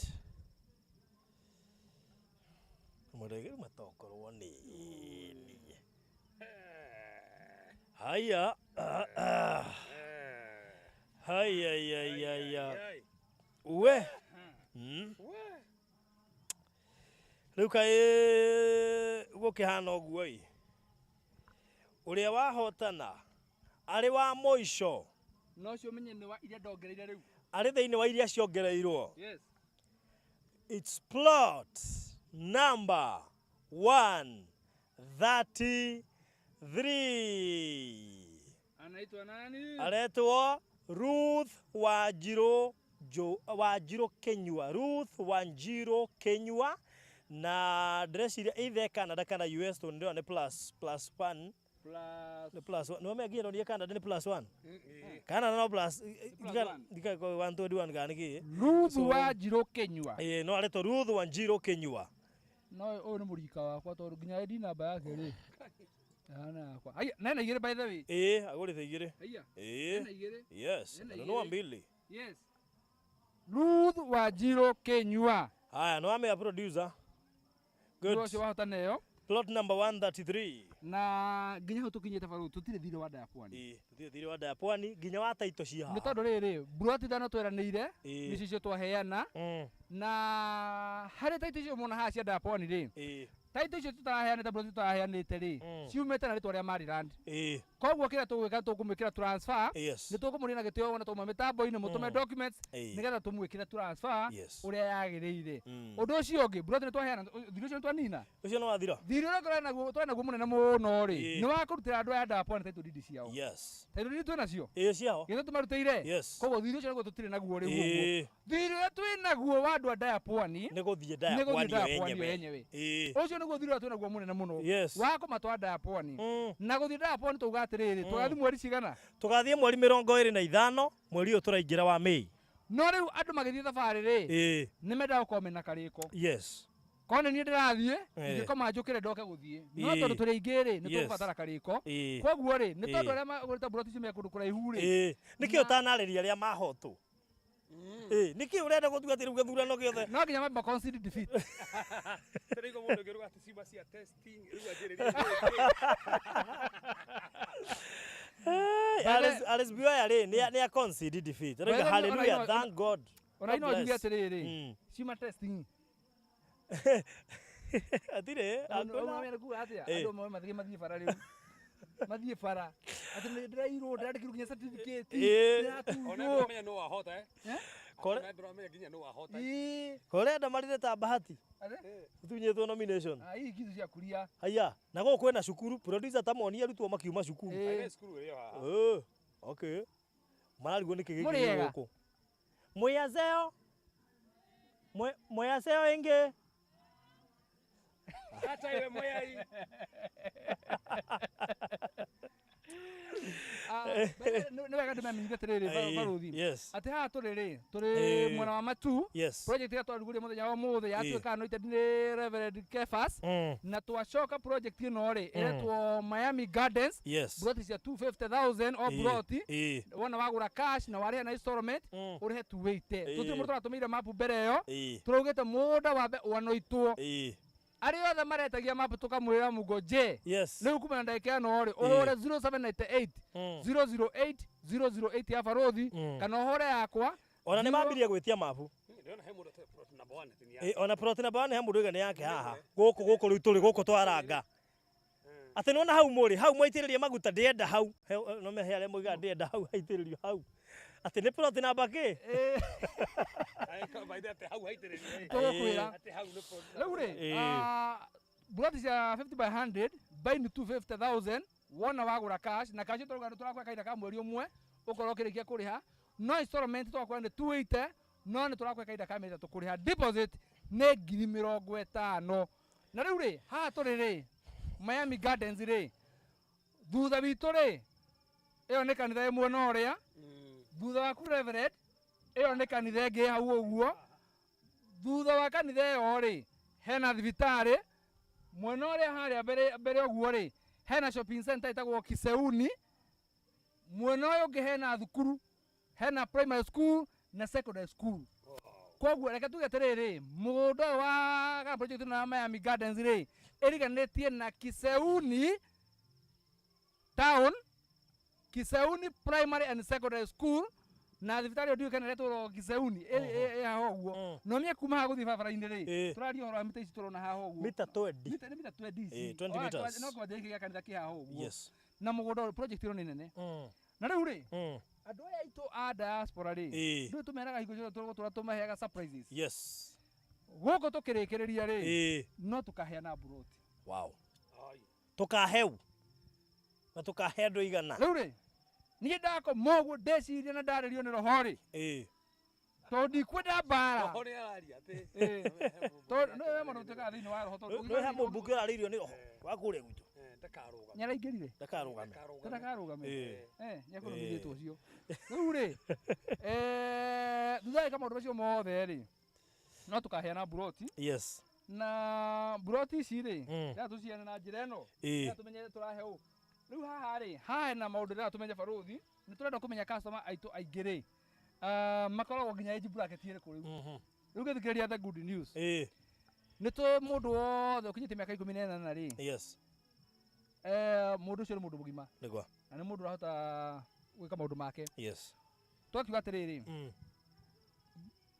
Mũrege matokorwo nini. Haya. Haya. We. Rĩu kaĩ gũkĩhana ũguo ĩ. Ũrĩa wahotana arĩ wa mũico. No cio menye nĩ wa iria ndongereire rĩu. Arĩ thĩinĩ wa iria ciongereirwo. Yes. It's plot number 133. Anaitwa nani? Aretwo Ruth Wanjiru Kenyua. Ruth Wanjiru Kenyua. Na dress iria either Canada kana US to ndio ni plus one. Plus one. No megia ndio Canada ni plus one. Canada no plus. Dika ko 121 gani ki. Ruth Wanjiru Kenyua. No aretwo Ruth Wanjiru Kenyua. No o ni murika wakwa tondu nginya ID namba yake ri. Ana kwa. Aya, nena igire by the way. Agũrĩte igire. Aya. Nena igire. Yes. No mbili. Yes. Ruth Wanjiru Kenyua. Aya, no ame producer. Good. Ndio wahotana yo. Plot number 133. Na nginya ho tukinyete baru tutire thire wa Diapwani. Tutire thire wa Diapwani nginya wa taito cia. Nĩ tondũ rĩrĩ buroti thano tweranĩire nĩcio cio twaheana na harĩ taito icio mona hacia Diapwani rĩ. Taito icio tutaheanĩte buroti tutaheanĩte rĩ. Ciumĩte na rĩtwa rĩa Maryland. Koguo kĩrĩa tũgwĩka tũkũmwĩkĩra transfer. Nĩ tũkũmũrĩna gĩtĩo wona tũma mĩtambo-inĩ mũtũme documents nĩgetha tũmwĩkĩre transfer ũrĩa yagĩrĩire. Ũndũ ũcio ũngĩ buroti nĩ twaheana thirĩ ũcio nĩ twanina. Ũcio no wathira. Thirĩ ũrĩa twĩna naguo mũnene mũno rĩ. Nĩ wa kũrutĩra andũ aya Diapwani taito didi ciao. Yes. Taito didi twĩna cio. Ciao. Gĩtũ tũmarutĩire. Koguo thirĩ ũcio nĩguo tũtirĩ naguo rĩu ũguo. Thirĩ ũrĩa twĩ naguo wa andũ a Diapwani nĩ gũthiĩ Diapwani yenyewe. Ũcio nĩguo thirĩ ũrĩa twĩ naguo mũnene mũno. Wa kũmatwara Diapwani. Na gũthiĩ Diapwani tũuga atĩrĩrĩ, tũgathiĩ mweri cigana? Tũgathiĩ mweri 25 mweri ũyũ tũraingĩra wa Mei. No rĩu andũ magĩthiĩ thabarĩ rĩ. Nĩ mendaga gũkorwo mena karĩko. Yes. Kone niĩ ndĩrathiĩ ngĩkoma njũkĩre ndoke gũthiĩ. No tondũ tũrĩ aingĩ rĩ nĩ tũgũbatara karĩko. Koguo rĩ nĩ tondũ arĩa magũrĩte buroti icio me kũndũ kũraihu rĩ. Nĩkĩo ũtanarĩria arĩa mahotwo. Nĩkĩ ũrenda gũtuga atĩ rĩu gĩthurano gĩothe no nginya mamba concede defeat. Tũrĩgo mũndũ ngĩruga atĩ ciba cia testing rĩu anjĩrĩria. RSB yari ni a concede defeat. Hallelujah, thank God. Oraino Julia terere. Shima testing. Atire, akona ku atia. Ado mo mathie fara riu. Mathie fara. Ati ni drairo ndari kirukinya certificate. Ona menya no wahota Kore ndramenya nginya no wahota. Kore ndamarire ta bahati. Tunyetwo nomination. Hii kitu cia kuria. Haya, na go kwena cukuru, producer tamoni arutwo makiuma cukuru. Ene cukuru ĩyo haha. Okay. Mararigwo niki giki guku. Muyazeo. Muyazeo ingi. Hata iwe moyai. Nä wega ndä memenyithie atä rä rä baruthi atä haha tå rä rä tå rä mwena wa matu project ä rä a twarugå må thenya wa må thä yatuä ka anointed nä Reverend Kefas na twacoka project ä no rä ä retwo Miami Gardens broti cia 250,000 o broti wona wagå ra cash na warä na installment å rä he tuwäite tå tirä må ndå tå ratå mä ire mapu mbere ĩyo tå raugä te må nda wambe wanoitwo arä othe maretagia mapu tukamwä ra mugo je rä u kuma na ndagä kä no rä å hå re 0798 008 008 ya barothi kana å hå re yakwa ona nä mambirie gwä tia mapu ona plot number 1 he må ndå igane yake haha gå rä u tå rä gå kå twaranga atä nona hau må rä hau mwaitä rä ria maguta ndäenda hau no me he arä må iga ndäenda hau haitä rä rio hau atä nä plot number kä rä u rä broti cia 50 by 100 baini 250,000 wona wagå ra cash na cash tå rakwa kahinda ka mweri å mwe å korwo å kä rä kia kå rä ha no installment twakwa nä 280 no nä tå rakwa kahinda ka mä tatå kå rä ha deposit nä 50,000 na rä u rä haha tå rä rä Miami Gardens rä thutha witå rä ä yo nä kanitha ä mwe na å rä a thutha waku Reverend ä yo nä kanitha ä ngä hau å guo thutha wa kanitha ä yo rä hena thibitarä mwena å rä a harä a mbere å guo rä hena shopping center itagwo Kiseuni mwena å yå ngä hena thukuru hena primary school na secondary school koguo reke tuge atä rä rä må ndå å wa kana project na Miami Gardens rä ä riganä tie na Kiseuni town Kiseuni primary and secondary school na thibitarä å ndiå kana retwo Kiseuni ä haha å guo no niä kuma ha gå thiä barabara-inä rä tå raria å horo wa mä ici tå rona haha å guo mita 20 mita 20 20 meters no kwanja gä kanitha kä haha å guo na må gå ndå project ä no nä nene na rä u rä andå aya aitå a diaspora rä ndå tå meraga hingo ciothe tå tå maheaga surprises gå kå tå kä rä kä rä ria rä no tå kaheana broti tå kaheu na tå kahe andå igana rä u rä niä ndakoma å guo ndeciria na ndarä rio nä roho rä tondå ndikwenda mbara maå tuä kaga thä inä wa roho he må mbunge å rarä irio nä roho wakå rä a gwitå nä araingä rire ndakarå game nä akå rå two cio rä u rä thutha ä ka maå ndå macio mothe rä no tå kaheana broti na broti ici rä rä tå ciane na njä ra ä no tå menye tå rahe å rä u haha rä haha hena maå ndå rä tå menye barothi nä tå renda kå menya customer aitå aingä rä makoragwo nginya age bracket ä rä kå rä u rä u gä thikä rä ria the good news nä tå må ndå wothe å kinyä tie mä aka 18 rä må ndå å cio nä må ndå må gima na nä må ndå å rahota gwä ka maå ndå make twakiuga atä rä rä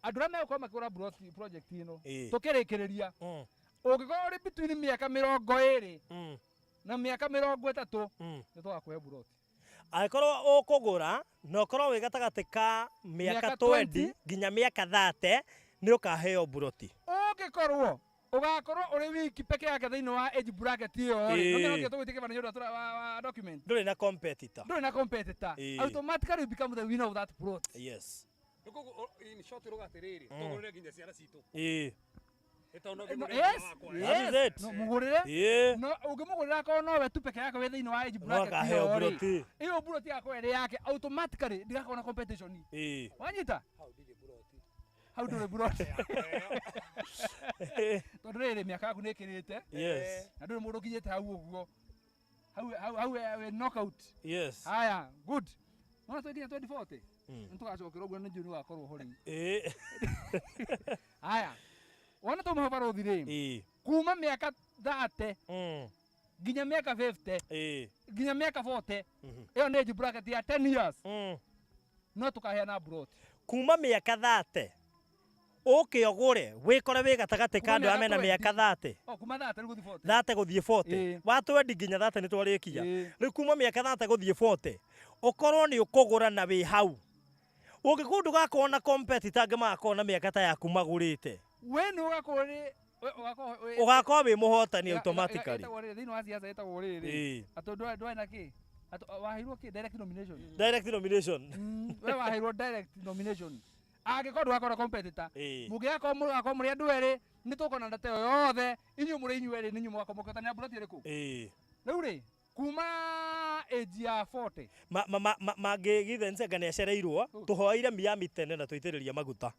andå arä a megåkorwo makä gå ra project ä no tå kä rä kä rä ria å ngä korwo rä between mä aka 20 na mä aka 30 nä tågakåhe broti angĩkorwo ũkũgũra na ũkorwo wĩ gatagatĩ ka mĩaka 20 nginya mĩaka 30 nĩ ũkaheo broti ũngĩkorwo ugakorwo uri wiki peke yake thĩinĩ wa age bracket ĩyo rĩ no nĩ tũgwĩtĩkia bana nĩ wa document ndũrĩ na competitor automatically become the winner of that plot in short roga atiriri tugurire nginya ciana citu mugurire no ungimugurira ko no we tu peke yake we thĩinĩ wa age bracket ĩyo broti yako ĩrĩ yake automatically ndigakorwo na competition wanyita hau ndũrĩ broti tondũ rĩrĩ mĩaka yaku nĩ ĩkĩrĩte na ndũrĩ mũndũ ũkinyĩte hau ũguo hau knockout haya good no twenty 2040 nĩtũgacokerwo ũguo nĩ njũĩ nĩũgakorwo ho rĩu haya wona tũmahe barothi rĩ kuma mĩaka 30 nginya miaka 50 nginya miaka 40 iyo ni age bracket ya 10 years no tukaheana broti kuma miaka 30 okay ogure wikore wi gatagati kandu amena miaka 30 kuma 30 guthi 40 30 guthie 40 watwendi nginya 30 ni twarikia riu kuma miaka 30 guthie 40 ukorwo ni ukugura na wi hau ungikundu gakona competitor angi makona miaka ta yaku magurite we ni ugakorwo wi muhotani automatically thini wa siasa etagwo riri atondu ndwena ki waheirwo ki direct nomination we waheirwo direct nomination angikorwo ndwakora competitor mungiakorwo muri andu eri ni tukona ndate yothe inyu muri inyu eri ninyu mwakomokotania broti iriku riu ri kuma age ya 40 magigithense ngane acereirwo tuhoire Miami tene na tuitiriria maguta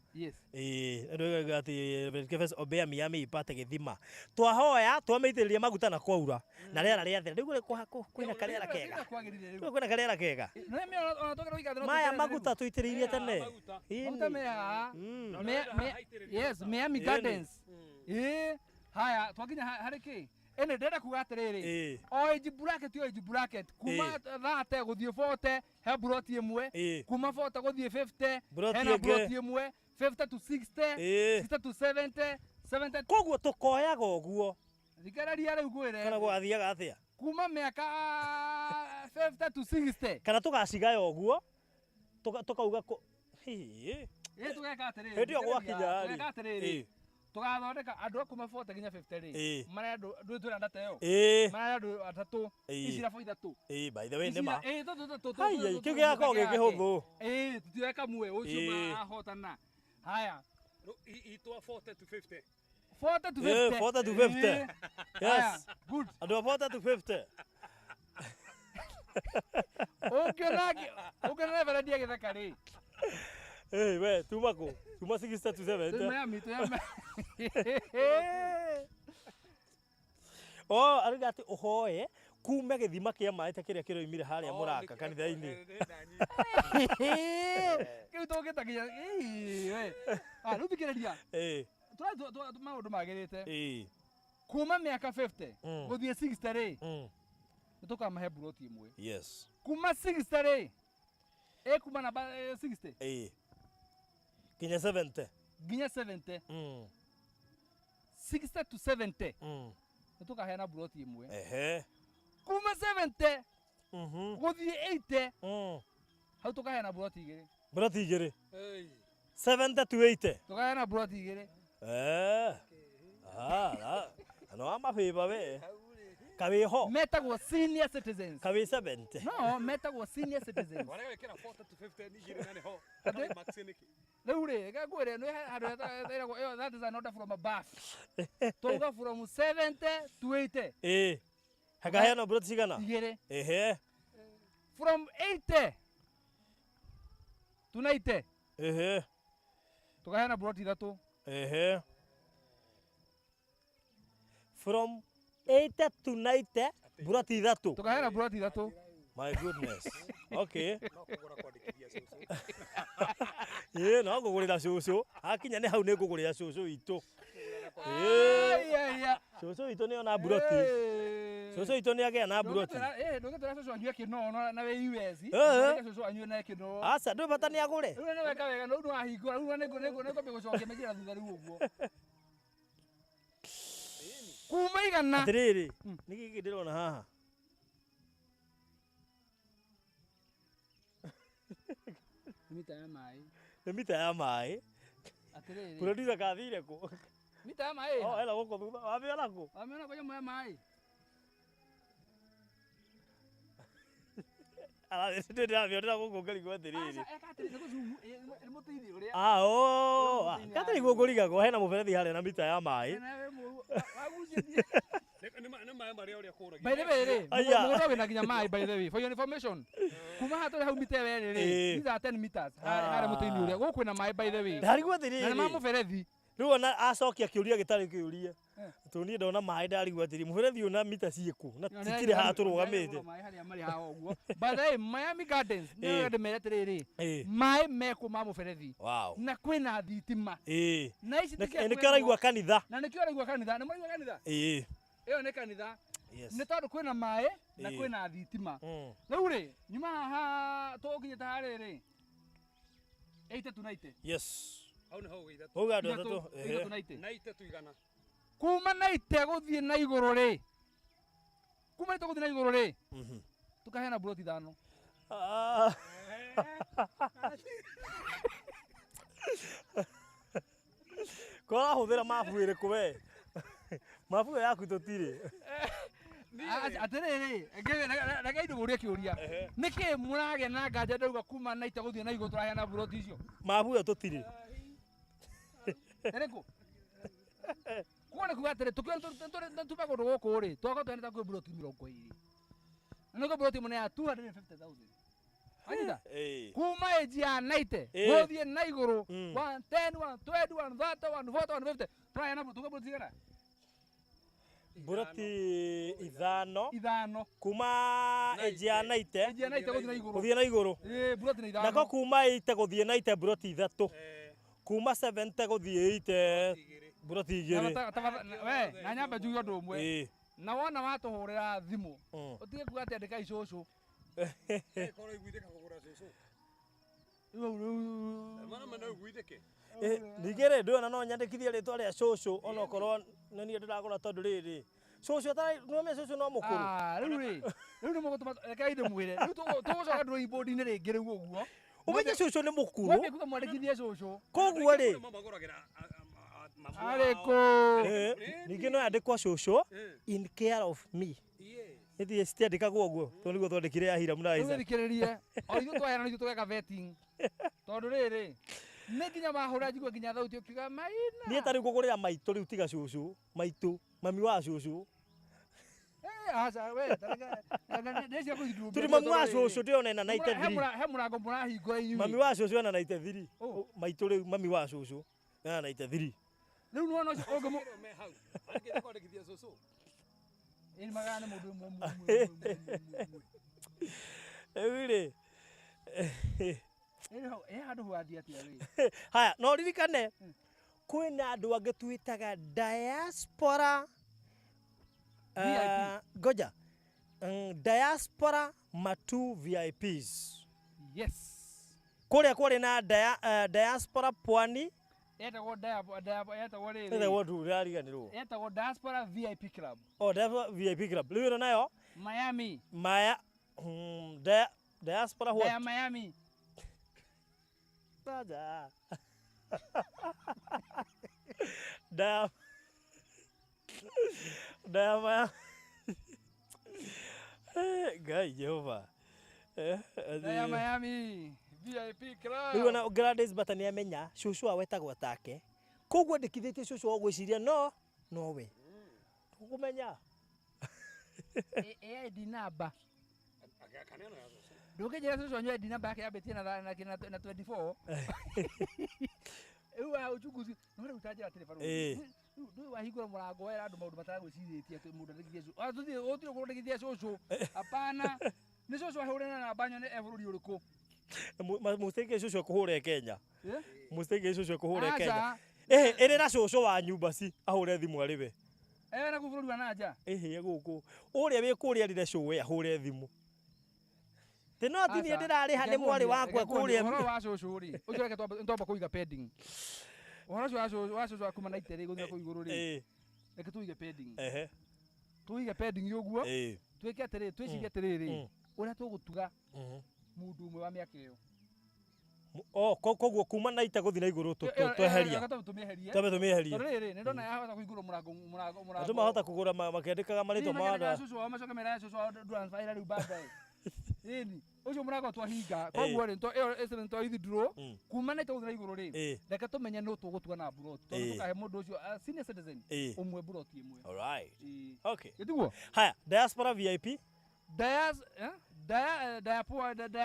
ati Kefes obea Miami ipate githima twahoya twameitiriria maguta na kwaura na rĩera rĩathera riu kwina karĩera kega maya maguta tuitiririe tene yes Miami Gardens haya twakinya hari ki ene ndenda kuga atiriri o age bracket kuma 30 guthie 40 he broti imwe kuma 40 guthie 50 hena broti imwe 50 to 60 60 to 70 koguo tukoyaga uguo thikararia riu gwire kana gwathiaga atia kuma miaka 50 to 60 kana tugacigayo uguo tukauga tugeka atiriri ndio gwakinya tugathondeka andu kuma 40 nginya 50 ri mara andu twira ndateyo mara andu atatu icira ithatu by the way nima hai kiu giakorwo gikihuthu tutiweka muwe ucio ahotana haya itwa 40 to 50 40 to 50 40 to 50 yes good andu 40 to 50 ukionage veredia githaka ri we tuma 60 to 70 Miami arigati uhoye kume githima kia mai ta kiria kiroimire haria muraka kanitha-ini kiu tugitagia we riu thikiriria maundu magirite kuma miaka 50 guthie 60 ri nitukamahe broti imwe yes kuma 60 ri kuma namba 60 Ginya 70 60 to 70 tukaheana broti imwe kuma 70 guthie 80 hau tukaheana broti igiri 70 to 80 tukaheana broti igiri no amabiba we kabiho metagwo senior citizens kabi 70 no metagwo senior citizens wale wekera 40 to 50 ni igiri nane ho maxiniki riu ri gagwire no handu that is an order from above tuga from 70 to 80 hakaheana broti cigana igiri from 80 to 90 tukaheana broti ithatu from 80 to 90 broti ithatu tukaheana broti ithatu my goodness okay no ngugurira cucu akinya ni hau ni ngugurira cucu itu cucu itu ni ona broti cucu itu ni agia na broti ndugitira cucu anyue kino na we US cucu anyue na kino asa ndu bata ni agure riu ni weka wega no ahingura riu ni ngombe gucokia mejira thutha riu uguo kuma igana atiriri ni giki ndirona haha mita ya mai ni mita ya mai atiriri producer kathire ku mita ya mai ela guko thutha wabiona ku wamiona kwa ya mai ala ndirabiona guko ngarigwo atiriri atiriri guzumu muteithie uria katari guko ngorigago hena muberethi haria na mita ya mai by the way mugodo wina nginya mai by the way for your information kuma hatore hau mita were ri these are 10 meters hare muteini uria guku na mai by the way ndarigwo atiriri na ma muberethi riu ona acokia kiuria gitari kiuria tuni ndona mai ndarigwo atiriri muberethi una mita ciiku na tikire ha turugamite mai haria mari ha oguo by the way Miami Gardens no ndemere ri mai meko ma muberethi na kwina thitima na ici ni karaigwa kanitha na ni karaigwa kanitha na maraigwa kanitha iyo ni kanitha Yes. nä tondå kwä na maä na Ĩĩ. kwä na thitima Mm. rä u rä nyuma haha tå kinyä te harä rä ĩtatũ na ite Yes. Hau nĩ hau ithatũ. Uga andũ Ithatũ, atatũ. ĩtatũ na ite Na itatũ igana. kuma na ite gå thiä na igå rå rä kuma na ite gå thiä na igå rå rä Mhm. tå kaheana buroti ithano Ah. Kora hũthĩra mabu ĩrĩkũ we? Mabu ĩyo yaku tũtirĩ. atä rä rä reke indå gå rie kä å ria nä kä må ragä na nganja ndauga kuma na ite gå thiä na igå tå raheana buroti icio Mabu ĩyo tũtirĩ. ĩrĩkũ kuona kuga atä rä tume gå ndå gå kå rä twaka tweneta kwä buroti 20 na nä kå buroti må ne ya 250,000 anyita Ĩĩ. kuma ĩnji ya 90 Ĩĩ. gå thiä na igå rå Mm. 110 120 130 140 150 tåraheana tuge buroti igana Buroti ithano ithano kuma ĩnji ya 90 ĩnji ya 90 gå thiä na igå rå gũthiĩ na igũrũ. buroti na Nako ithano kuma 80 gũthiĩ 90 buroti ithatũ. Kuma 70 gũthiĩ 80 Igĩrĩ. buroti Na igĩrĩ. we na nyambe njuge å ndå å mwe Ĩĩ. na wona watå hå rä ra thimå Mm. å tige kuga atä andä ka icåcå Korwo iguithĩka kũgũra cũcũ. rĩu Mana mana iguithĩke. Ningĩ rĩ ndĩrona no nyandĩkithie rĩtwa rĩa cũcũ onokorwo nĩ niĩ ndĩragũra tondũ rĩrĩ cũcũ nĩwamenya cũcũ no mũkũrũ. rĩu nä må gå tå ma rekei ndä mwä re rä u tå gå coka ndå ibå-inĩ rä ngä rä u å guo Ũmenye cũcũ nĩ mũkũrũ. mwambie kuga mwandĩkithie cũcũ Koguo rĩ Nĩmo magũragĩra mamu arä wao. kå ningĩ no yandĩkwo cũcũ Eh. in care of me. Yes. Nĩthiĩ citiandĩkagwo ũguo tondũ nĩguo twandĩkire ya Hiramu na rä u Isaac. thikä rä rie o ithuä twaheana ithuä tå geka tondå rä rä nä nginya mahå ra njigua nginya thauti å kiuga Niĩ maina ta rĩu kũgũrĩra maitũ rĩu tiga cũcũ maitũ mami wa cũcũ. aca we nä cia kå ithindå Tũrĩ mami wa cũcũ ndĩrona ena 93. he må rango må rahingwo Mami inyuä wa cũcũ ena 93. Oh. Maitũ rĩu mami wa cũcũ ena 93. rä u nona å ngä må Ĩro me hau. Angĩenda kwandĩkithia cũcũ. ä magana nä må ndå Rĩu rĩ ä handå hwathi atä rä haya no ririkane kwĩna andũ angĩ twĩtaga diaspora VIP. ngoja diaspora matu VIPs yes kũrĩa kwarĩ na diaspora pwani etagwo etagwo rä ĩthegwo tu rĩariganĩrwo etagwo diaspora vip club diaspora VIP club rĩu ĩno nayo miami maya diaspora ya what miami Saja. Dah. Dah maya. Gai Jehova. ya miami vip club Rĩu ona Gladys Bata nĩ amenya cũcũ awe wetagwo take. Koguo ndĩkithĩtie cũcũ wa gwĩciria no we. Ũkũmenya. id number Kaneno ya cũcũ. ndũngĩnjĩra cũcũ anyue id number yake yambĩtie na 24 rĩu wa ũchunguzi no rĩu tanjĩra atĩrĩ barũ ndũĩ wahingũra mũrango wera andũ maũndũ mataragwĩcirĩtie atĩ mũndũ andĩkithie cũcũ ũtirĩ kũndĩkithia cũcũ hapana nĩ cũcũ ahũre na namba nyone e bũrũri ũrĩkũ Mũstĩkie cũcũ kũhũre Kenya. Mũstĩkie cũcũ kũhũre Kenya. aca Ĩrĩ na cũcũ wa nyumba ci ahũre thimũ arĩ we. na kũ bũrũri wa nanja Gũkũ ũrĩa wĩ kũrĩa rĩre cũwe ahũre thimũ. Tĩ no ti niĩ ndĩrarĩha nĩ mwarĩ wakwa kũrĩa. ũhoro wa cũcũ rĩ ũcio reke twamba kũiga pending ũhoro ũcio wa cũcũ akuma na iterĩ gũthia kũ igũrũ rĩ reke tũige pending tũige pending ũguo twĩke atĩrĩ twĩcirie atĩrĩrĩ ũrĩa tũgũtuga mũndũ ũmwe wa mĩaka ĩyo koguo kuma na ita gũthiĩ na igũrũ tweheria tũmĩeherie twambe tũmĩeherie tondũ rĩrĩ nĩ ndona yahota kũhingũrwo mũrango andũ mahota kũgũra makĩandĩkaga marĩtwa ma andũ aya. cũcũ wao macoke mera cũcũ wao ndũranbaĩra rĩu baadaye ĩni ũcio mũrango twahinga koguo rĩ ĩyo twawithdraw kuma na ita gũthiĩ na igũrũ rĩ reke tũmenye nũ tũgũtuga na buroti tondũ tũkahe mũndũ ũcio senior citizen ũmwe buroti ĩmwe. Alright. Okay. Gĩtiguo Haya, diaspora VIP.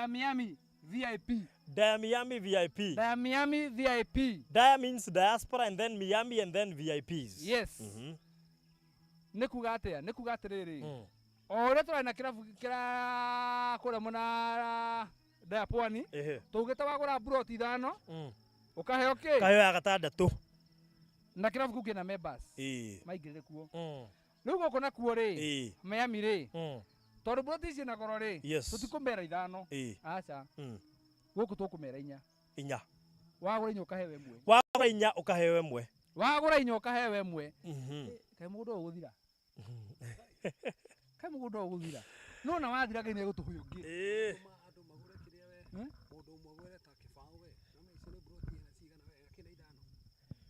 Miami VIP. Miami VIP. Miami VIP. Dia means diaspora and then Miami and then VIPs. Yes. Nĩ kuga atĩrĩrĩ o ũrĩa tũrarĩ na kĩrabu kũrĩa mwena Diapwani tũgĩte wagũra buroti ithano ũkaheo kĩ kaheo ya gatandatũ na kĩrabu kĩu kĩna members maingĩrĩre kuo Riu goko nakuo ri Eh. Miami ri Mm. tondu broti ici na goro ri Yes. tutikumbera 5 Eh. aca Mm. guku tukumera 4 Inya. wagura inya ukahewe imwe Wagura inya ukaheo ĩmwe. wagura inya ukahewe imwe Mhm. kai mugunda uguthira kai mugunda uguthira no na wathira ngai ni gutuhe ungi Eh. Andũ magũre kĩrĩa we Hmm? mũndũ ũmwe agũre ta kĩbaũ we na icio nĩ broti na cigana we akĩna ithano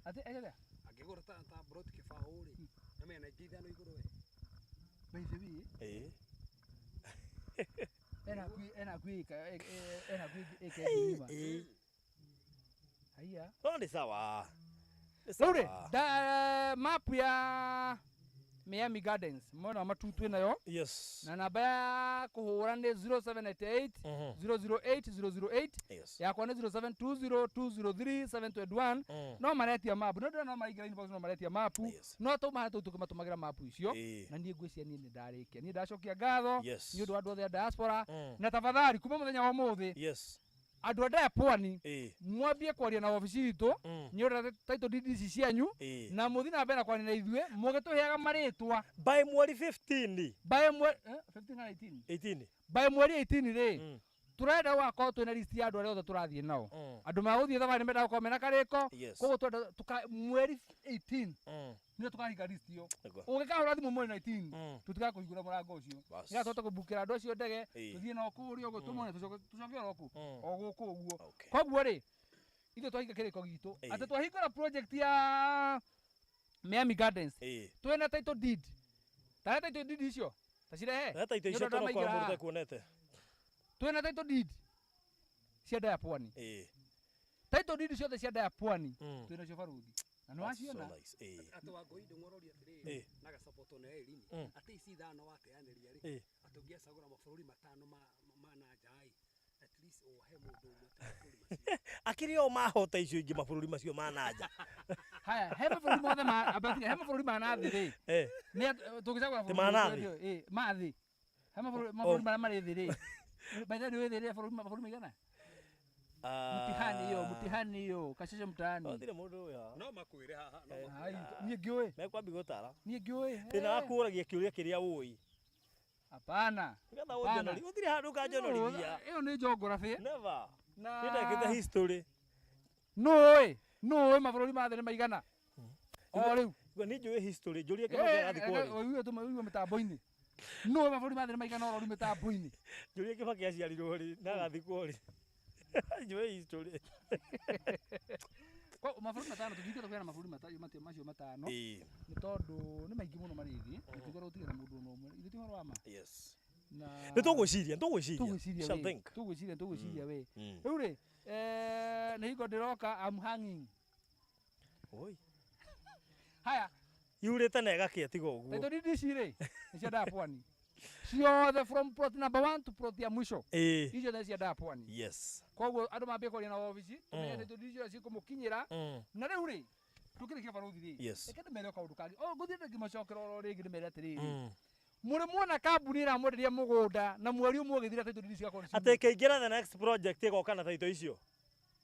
ati eja angĩgũra ta broti kĩbaũ rĩ na mena ingĩ ithano igũrũ we baithi bi Eh. ena kui ikengima Eh. haya No ni sawa. Ni Rore, sawa. da map ya Miami Gardens mbona matutu nayo Yes. na namba ya kuhura ni 0788 Mhm. 008 008 Yes. yakwa ni 0720 203 721 Mm. no maretia mapu no maraingĩra inbox no maretia mapu Yes. no tũma tũ tũkĩmatũmagĩra mapu icio Eh. na niĩ ngwĩcia niĩ nĩ ndarĩkia niĩ ndacokia ngatho Yes. nĩ ũndũ wa andũ othe a diaspora Mm. na tafadhali kuma mũthenya wa ũmũthĩ Yes. andũ a pwani Eh. mwambie kwaria na wabici itũ Mm. nĩ ũndũ wa title deed ici cianyu Eh. na mũthi na mbere na kwaria na ithuĩ mũgĩtũheaga marĩtwa By mweri 15. by mweri 15 na 18 18. by mweri 18 rĩ Mm. tũrenda gũgakorwo twĩna list ya andũ arĩa othe tũrathiĩ nao Mm. andũ magũthiĩ thabarĩ menda gũkorwo mena karĩko Yes. koguo twenda mweri 18 Mm. nĩo tũkahinga list ĩyo Nĩguo. ũngĩkahũra thimũ mweri 19 Mm. tũtigakũhingũra mũrango ũcio Bas. nĩgatũhote kũbukĩra andũ acio ndege Eh. tũthiĩ nao kũrĩa ũguo tũmone tũcoke oroku Mm. o gũkũ ũguo Okay. koguo rĩ ithuĩ twahinga kĩrĩko gitũ Eh. atĩ twahingũra project ya Miami Gardens Eh. twĩna title deed tarĩa title deed icio tacirehe Na taito Nĩ icio ũndũ andũ tũrokora maingĩra mũndũ ekuonete. twĩna title deed cia Ndaya Pwani Eh. title deed ciothe cia Ndaya Pwani Mm. twĩna cio baruthi na nĩ That's so waciona nice. Eh. atĩ Wangũi ndĩmũroria atĩrĩrĩ Eh. na gacapoto na elini Mm. atĩ ici ithano wateanĩria rĩ Eh. atĩ ũngĩacagũra mabũrũri matano ma nanja ĩ at least ũhe mũndũ ũmwe ta mabũrũri macio Akĩrĩ o mahota icio ingĩ mabũrũri macio ma nanja. haya he mabũrũri mothe he mabũrũri ma nathĩ rĩ Eh. tũngĩcagũra Ti ma nathĩ? mathĩ he mabũrũri marĩa marĩ thĩ rĩ baitha nĩ wĩ thĩ rĩ mabũrũri maigana mtihani hiyo kasheshe mtaani Ndire mũndũ ũyũ. no makwĩre haha no Eh. makwĩre Hai, haha. niĩ ngĩũĩ Mekwambi gũtara. niĩ ngĩũĩ Thĩna wa kũũragia kĩũria kĩrĩa ũĩ. hapana Nĩgetha Hapana. ũnjonori. Gũtirĩ handũ ũkanjonorithia. ĩyo nĩ geography Never. na Nĩndekĩte history. nũĩ mabũrũri ma thĩ nĩ maigana o rĩu Nĩ njũĩ history. Njũrie Kĩbakĩ arathiĩ kwarĩ. ũigue mĩtambo-inĩ nũĩ mabũrũri ma thĩ nĩ maigana o rĩu mĩtambo-inĩ Njũrie Kĩbakĩ aciarirwo rĩ na agathiĩ kwarĩ. Njũĩ history. mabũrũri matano tũngĩingĩra kũheana mabũrũri macio matano Eh. nĩ tondũ nĩ maingĩ mũno marĩ thĩ tũtigera gũtigana mũndũ ona ũmwe ithuĩ ti ũhoro wa ma Yes. na Nĩ tũgwĩciria, nĩ tũgwĩciria Shall we think. tũgwĩciria we Mm. rĩu rĩ nĩ hingo ndĩroka I'm hanging Oi. haya Yurĩte na ĩgakĩa tiga ũguo. title deed ici rĩ nĩ cia Ndaya Pwani ciothe from plot number 1 to plot ya mwisho Eh. icio nĩ cia Ndaya Pwani Yes. koguo andũ mambie kwaria na wabici tũmenye title deed icio cikũmũkinyĩra Mm. na rĩu rĩ tũkĩrĩkia baruthi rĩ Yes. reke ndĩmere kaũndũ kangĩ ngũthiĩ ndĩngĩmacokera oro rĩngĩ ndĩmere atĩrĩrĩ Mm. mũrĩ muona kambuni ĩramwenderia mũgũnda na mweri ũmwe ũgĩthira title deed cigakorwo Atĩ ĩkĩingĩra the next project ĩgoka na taito icio.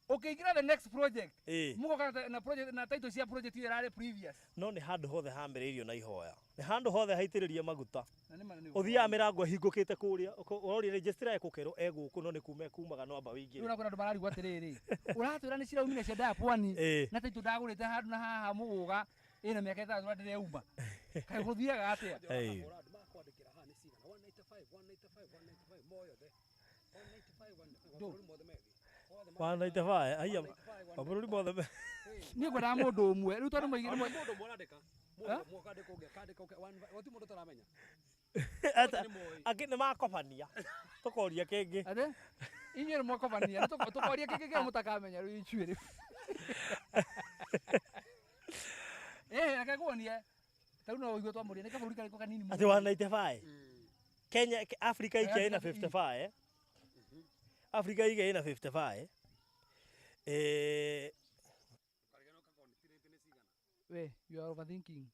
ũkĩingĩra the next project Eh. mũgoka na project na title cia project ĩyo ĩrarĩ previous No nĩ handũ hothe hamĩrĩirio na ihoya. Nĩ handũ hothe haitĩrĩria maguta. na nĩ ma nĩ Ũthiaga mĩrango ĩhingũkĩte kũrĩa. Ũroria register ĩkũkerwo egũkũ no nĩ kumaga no amba rĩu wĩingĩre. nakũrĩ andũ mararigwo atĩrĩrĩ ũratwĩra nĩ ciraumire cia Ndaya Pwani Eh. na title ndagũrĩte handũ na haha mũgũga ĩna mĩaka ĩtatũ na ndĩreuma kaĩ gũthiaga atĩa Hey. Ahũra andũ makwandĩkĩra haha nĩ cigana 195 moyothe 195 mabũrũri mothe megĩ 195 aiya mabũrũri mothe niĩ ngwendaga mũndũ ũmwe rĩu tondũ maigire mũndũ ũmwe arandĩka mũndũ ũmwe akandĩka ũngĩ akandĩka gũtirĩ mũndũ ũtaramenya angĩ nĩ makobania tũkoria kĩngĩ. atĩ inyuĩ nĩ mwakobania tũkoria kĩngĩ kĩrĩa mũtakamenya rĩu icuĩ rĩu reke kuonie tarĩu no ũigue twamũria nĩ kabũrũri karĩkũ kanini Atĩ 195 Kenya Africa ikia ina 55 Africa ikia ina 55 we you are overthinking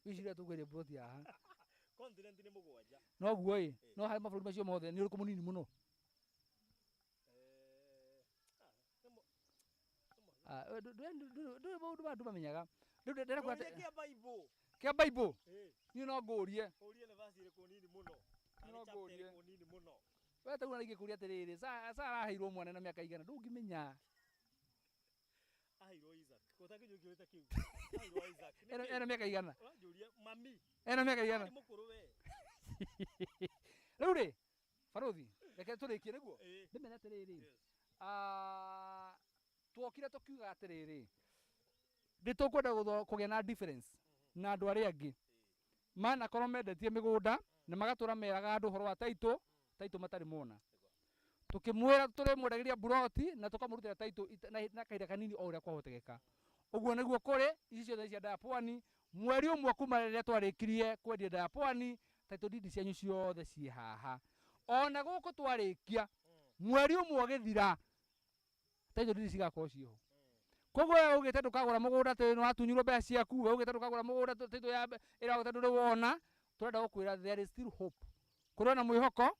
wiciria tũgwĩre ploti haha continent nĩ mũgwanja. no guo ĩ no harĩ mabũrũri macio mothe nĩ ũrĩkũ mũnini mũno ndũrĩ maũndũ ma andũ mamenyaga rĩu ndĩrakwĩra Bible kia Bible Eh. ni no ngurie Urie nĩ verse ĩrĩkũ nini mũno. Kana No chapter ngũrie. ĩrĩkũ nini mũno. we tauna ngikuria atiriri Sara aheirwo mwana na miaka igana ndungimenya Aheirwo Isaac. Ũtakĩnyũkĩrĩte kĩu. Aheirwo Isaac. ena miaka igana Ũranjũria mami. ena miaka igana Nĩ mũkũrũ we. riu ri barothi reke turikie niguo Eh. ndimenya atiriri Yes. twokire tukiuga atiriri nditukwenda kugia na difference na andu aria angi mana korwo mendetie migunda na magatura meraga andu horo wa taito matari mona tukimwira turi mwendagiria buroti na tukamurutira taito na kaida kanini o uria kwahotekeka uguo niguo kuri ici ciothe cia Diapwani mweri umwe kuma riria twarikirie kwendia Diapwani taito didi cianyu ciothe ciĩ haha ona guku twarikia mweri umwe ugithira taito didi cigakorwo ciho koguo we ugite ndukagura mugunda te no atunyirwo mbeca ciaku we ugite ndukagura mugunda taito ya ira ugite nduri wona turenda gukwira there is still hope kurona mwihoko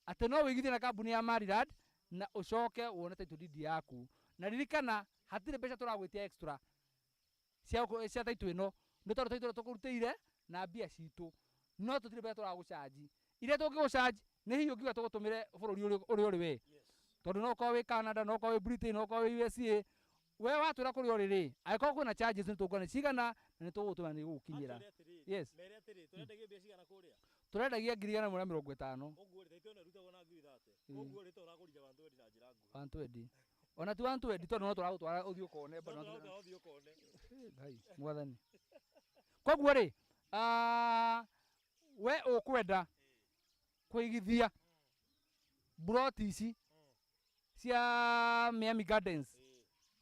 ati no wigithie na kambuni ya Marilad na ucoke wone taito didi yaku na ririkana hatire mbeca turagwitia extra cia taito ino ni tondu taito tukurutire na mbia citu no tutire mbeca turagucaji iria tungigucaji ni hiyo ngiuga tugutumire bururi uri we tondu no kwa wi Canada no kwa wi Britain no kwa wi USA we watwira kuri oriri aiko kuna charges ni tugwana cigana na ni tugutuma ni gukinyira yes Mere atĩrĩ tũrendagia mbia cigana kũrĩa. turendagia 150 Ũguo rĩ taito ĩno ĩrutagwo na ngiri 30. Ũguo rĩ tũragũrire 120 na njĩra nguhĩ. 120 ona tu 120 tondu no turagutwara uthio kone bana Tũragũtwara ũthiĩ ũkone. ngai mwathani koguo ri we ukwenda kuigithia buroti ici cia Miami Gardens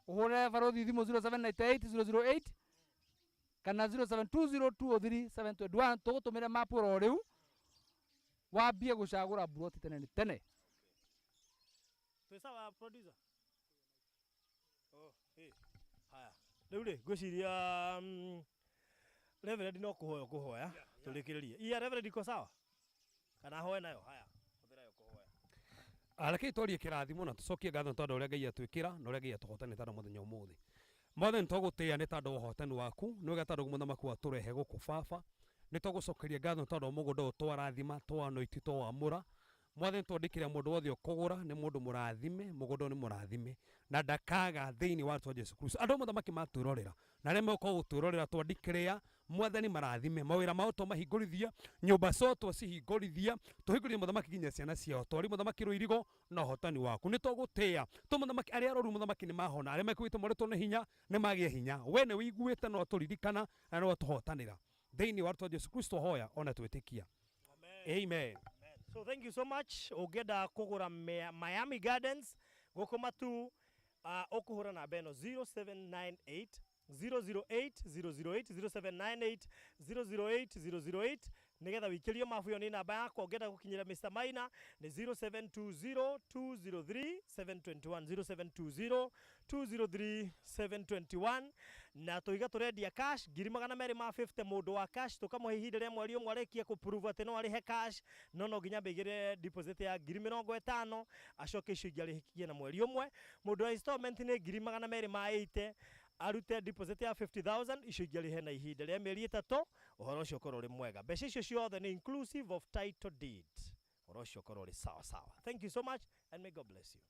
uhure barothi thimu 0798 008 kana 0720203721 tugutumire map ro riu wambie gucagura buroti tene ni tene Twĩ sawa producer? Oh, eh. Haya. Rĩu rĩ ngwĩciria Reverend no kũhoya tũrĩkĩrĩrie. Reverend iko sawa? Kana hoe nayo? Haya. Hũthĩra yo kũhoya. Areke twarie kĩrathimo na tucokie ngatho tondu uria Ngai atwikira na uria Ngai atuhotanĩte na muthenya umuthi. Mothe nitũgũtĩa nĩ tondu ũhotani waku nĩ wega tondu mũthamaki waturehe gũkũ baba nitũgũcokeria ngatho tondu mũgũnda ũyũ twarathima twanoiti twamũra Mothe twandĩkĩra mũndũ wothe ũkũgũra nĩ mũndũ mũrathime mũgũnda nĩ mũrathime na ndakaga thĩinĩ wa rĩĩtwa Jesu Kristo andũ mũthamaki matwĩrorera na arĩa megũkorwo gũtwĩrorera twandĩkĩrĩa mwathani marathime mawĩra mao twamahingũrithia nyũmba ciao twacihingũrithia tũhingũrithie mũthamaki nginya ciana ciao twari mũthamaki rũirigo na ũhotani waku nĩ tũgũtĩa mũthamaki arĩa aroru mũthamaki nĩ mahona arĩa mekuĩte moretwo nĩ hinya nĩ magĩa hinya we nĩ wĩiguĩte no tũririkana na no tũhotanĩra thĩinĩ wa rĩĩtwa Jesu Kristo hoya ona twĩtĩkia amen. So thank you so much. Ugenda kugura Miami Gardens gukuma tu ukuhura na beno 0798 008 008 0798 008 008 nigetha wikirio mafu yo ni namba yako ugenda gukinyira Mr. Maina ni 0720 203 721 0720 203 721 na tuiga turendia cash ngiri 250 mundu wa cash tukamuhe ihinda ria mweri umwe arekia ku prove ati no arihe cash no nginya mbigire deposit ya ngiri 50 acoke icio ingĩ arihikie na mweri umwe mundu wa installment ni ngiri 280 arute deposit ya 50,000 icio ingĩ arihe na ihinda rĩa mĩeri 3 ũhoro ũcio ũkorwo ũrĩ mwega mbeca icio ciothe nĩ inclusive of title deed ũhoro ũcio ũkorwo ũrĩ sawa sawa. Thank you so much and may God bless you.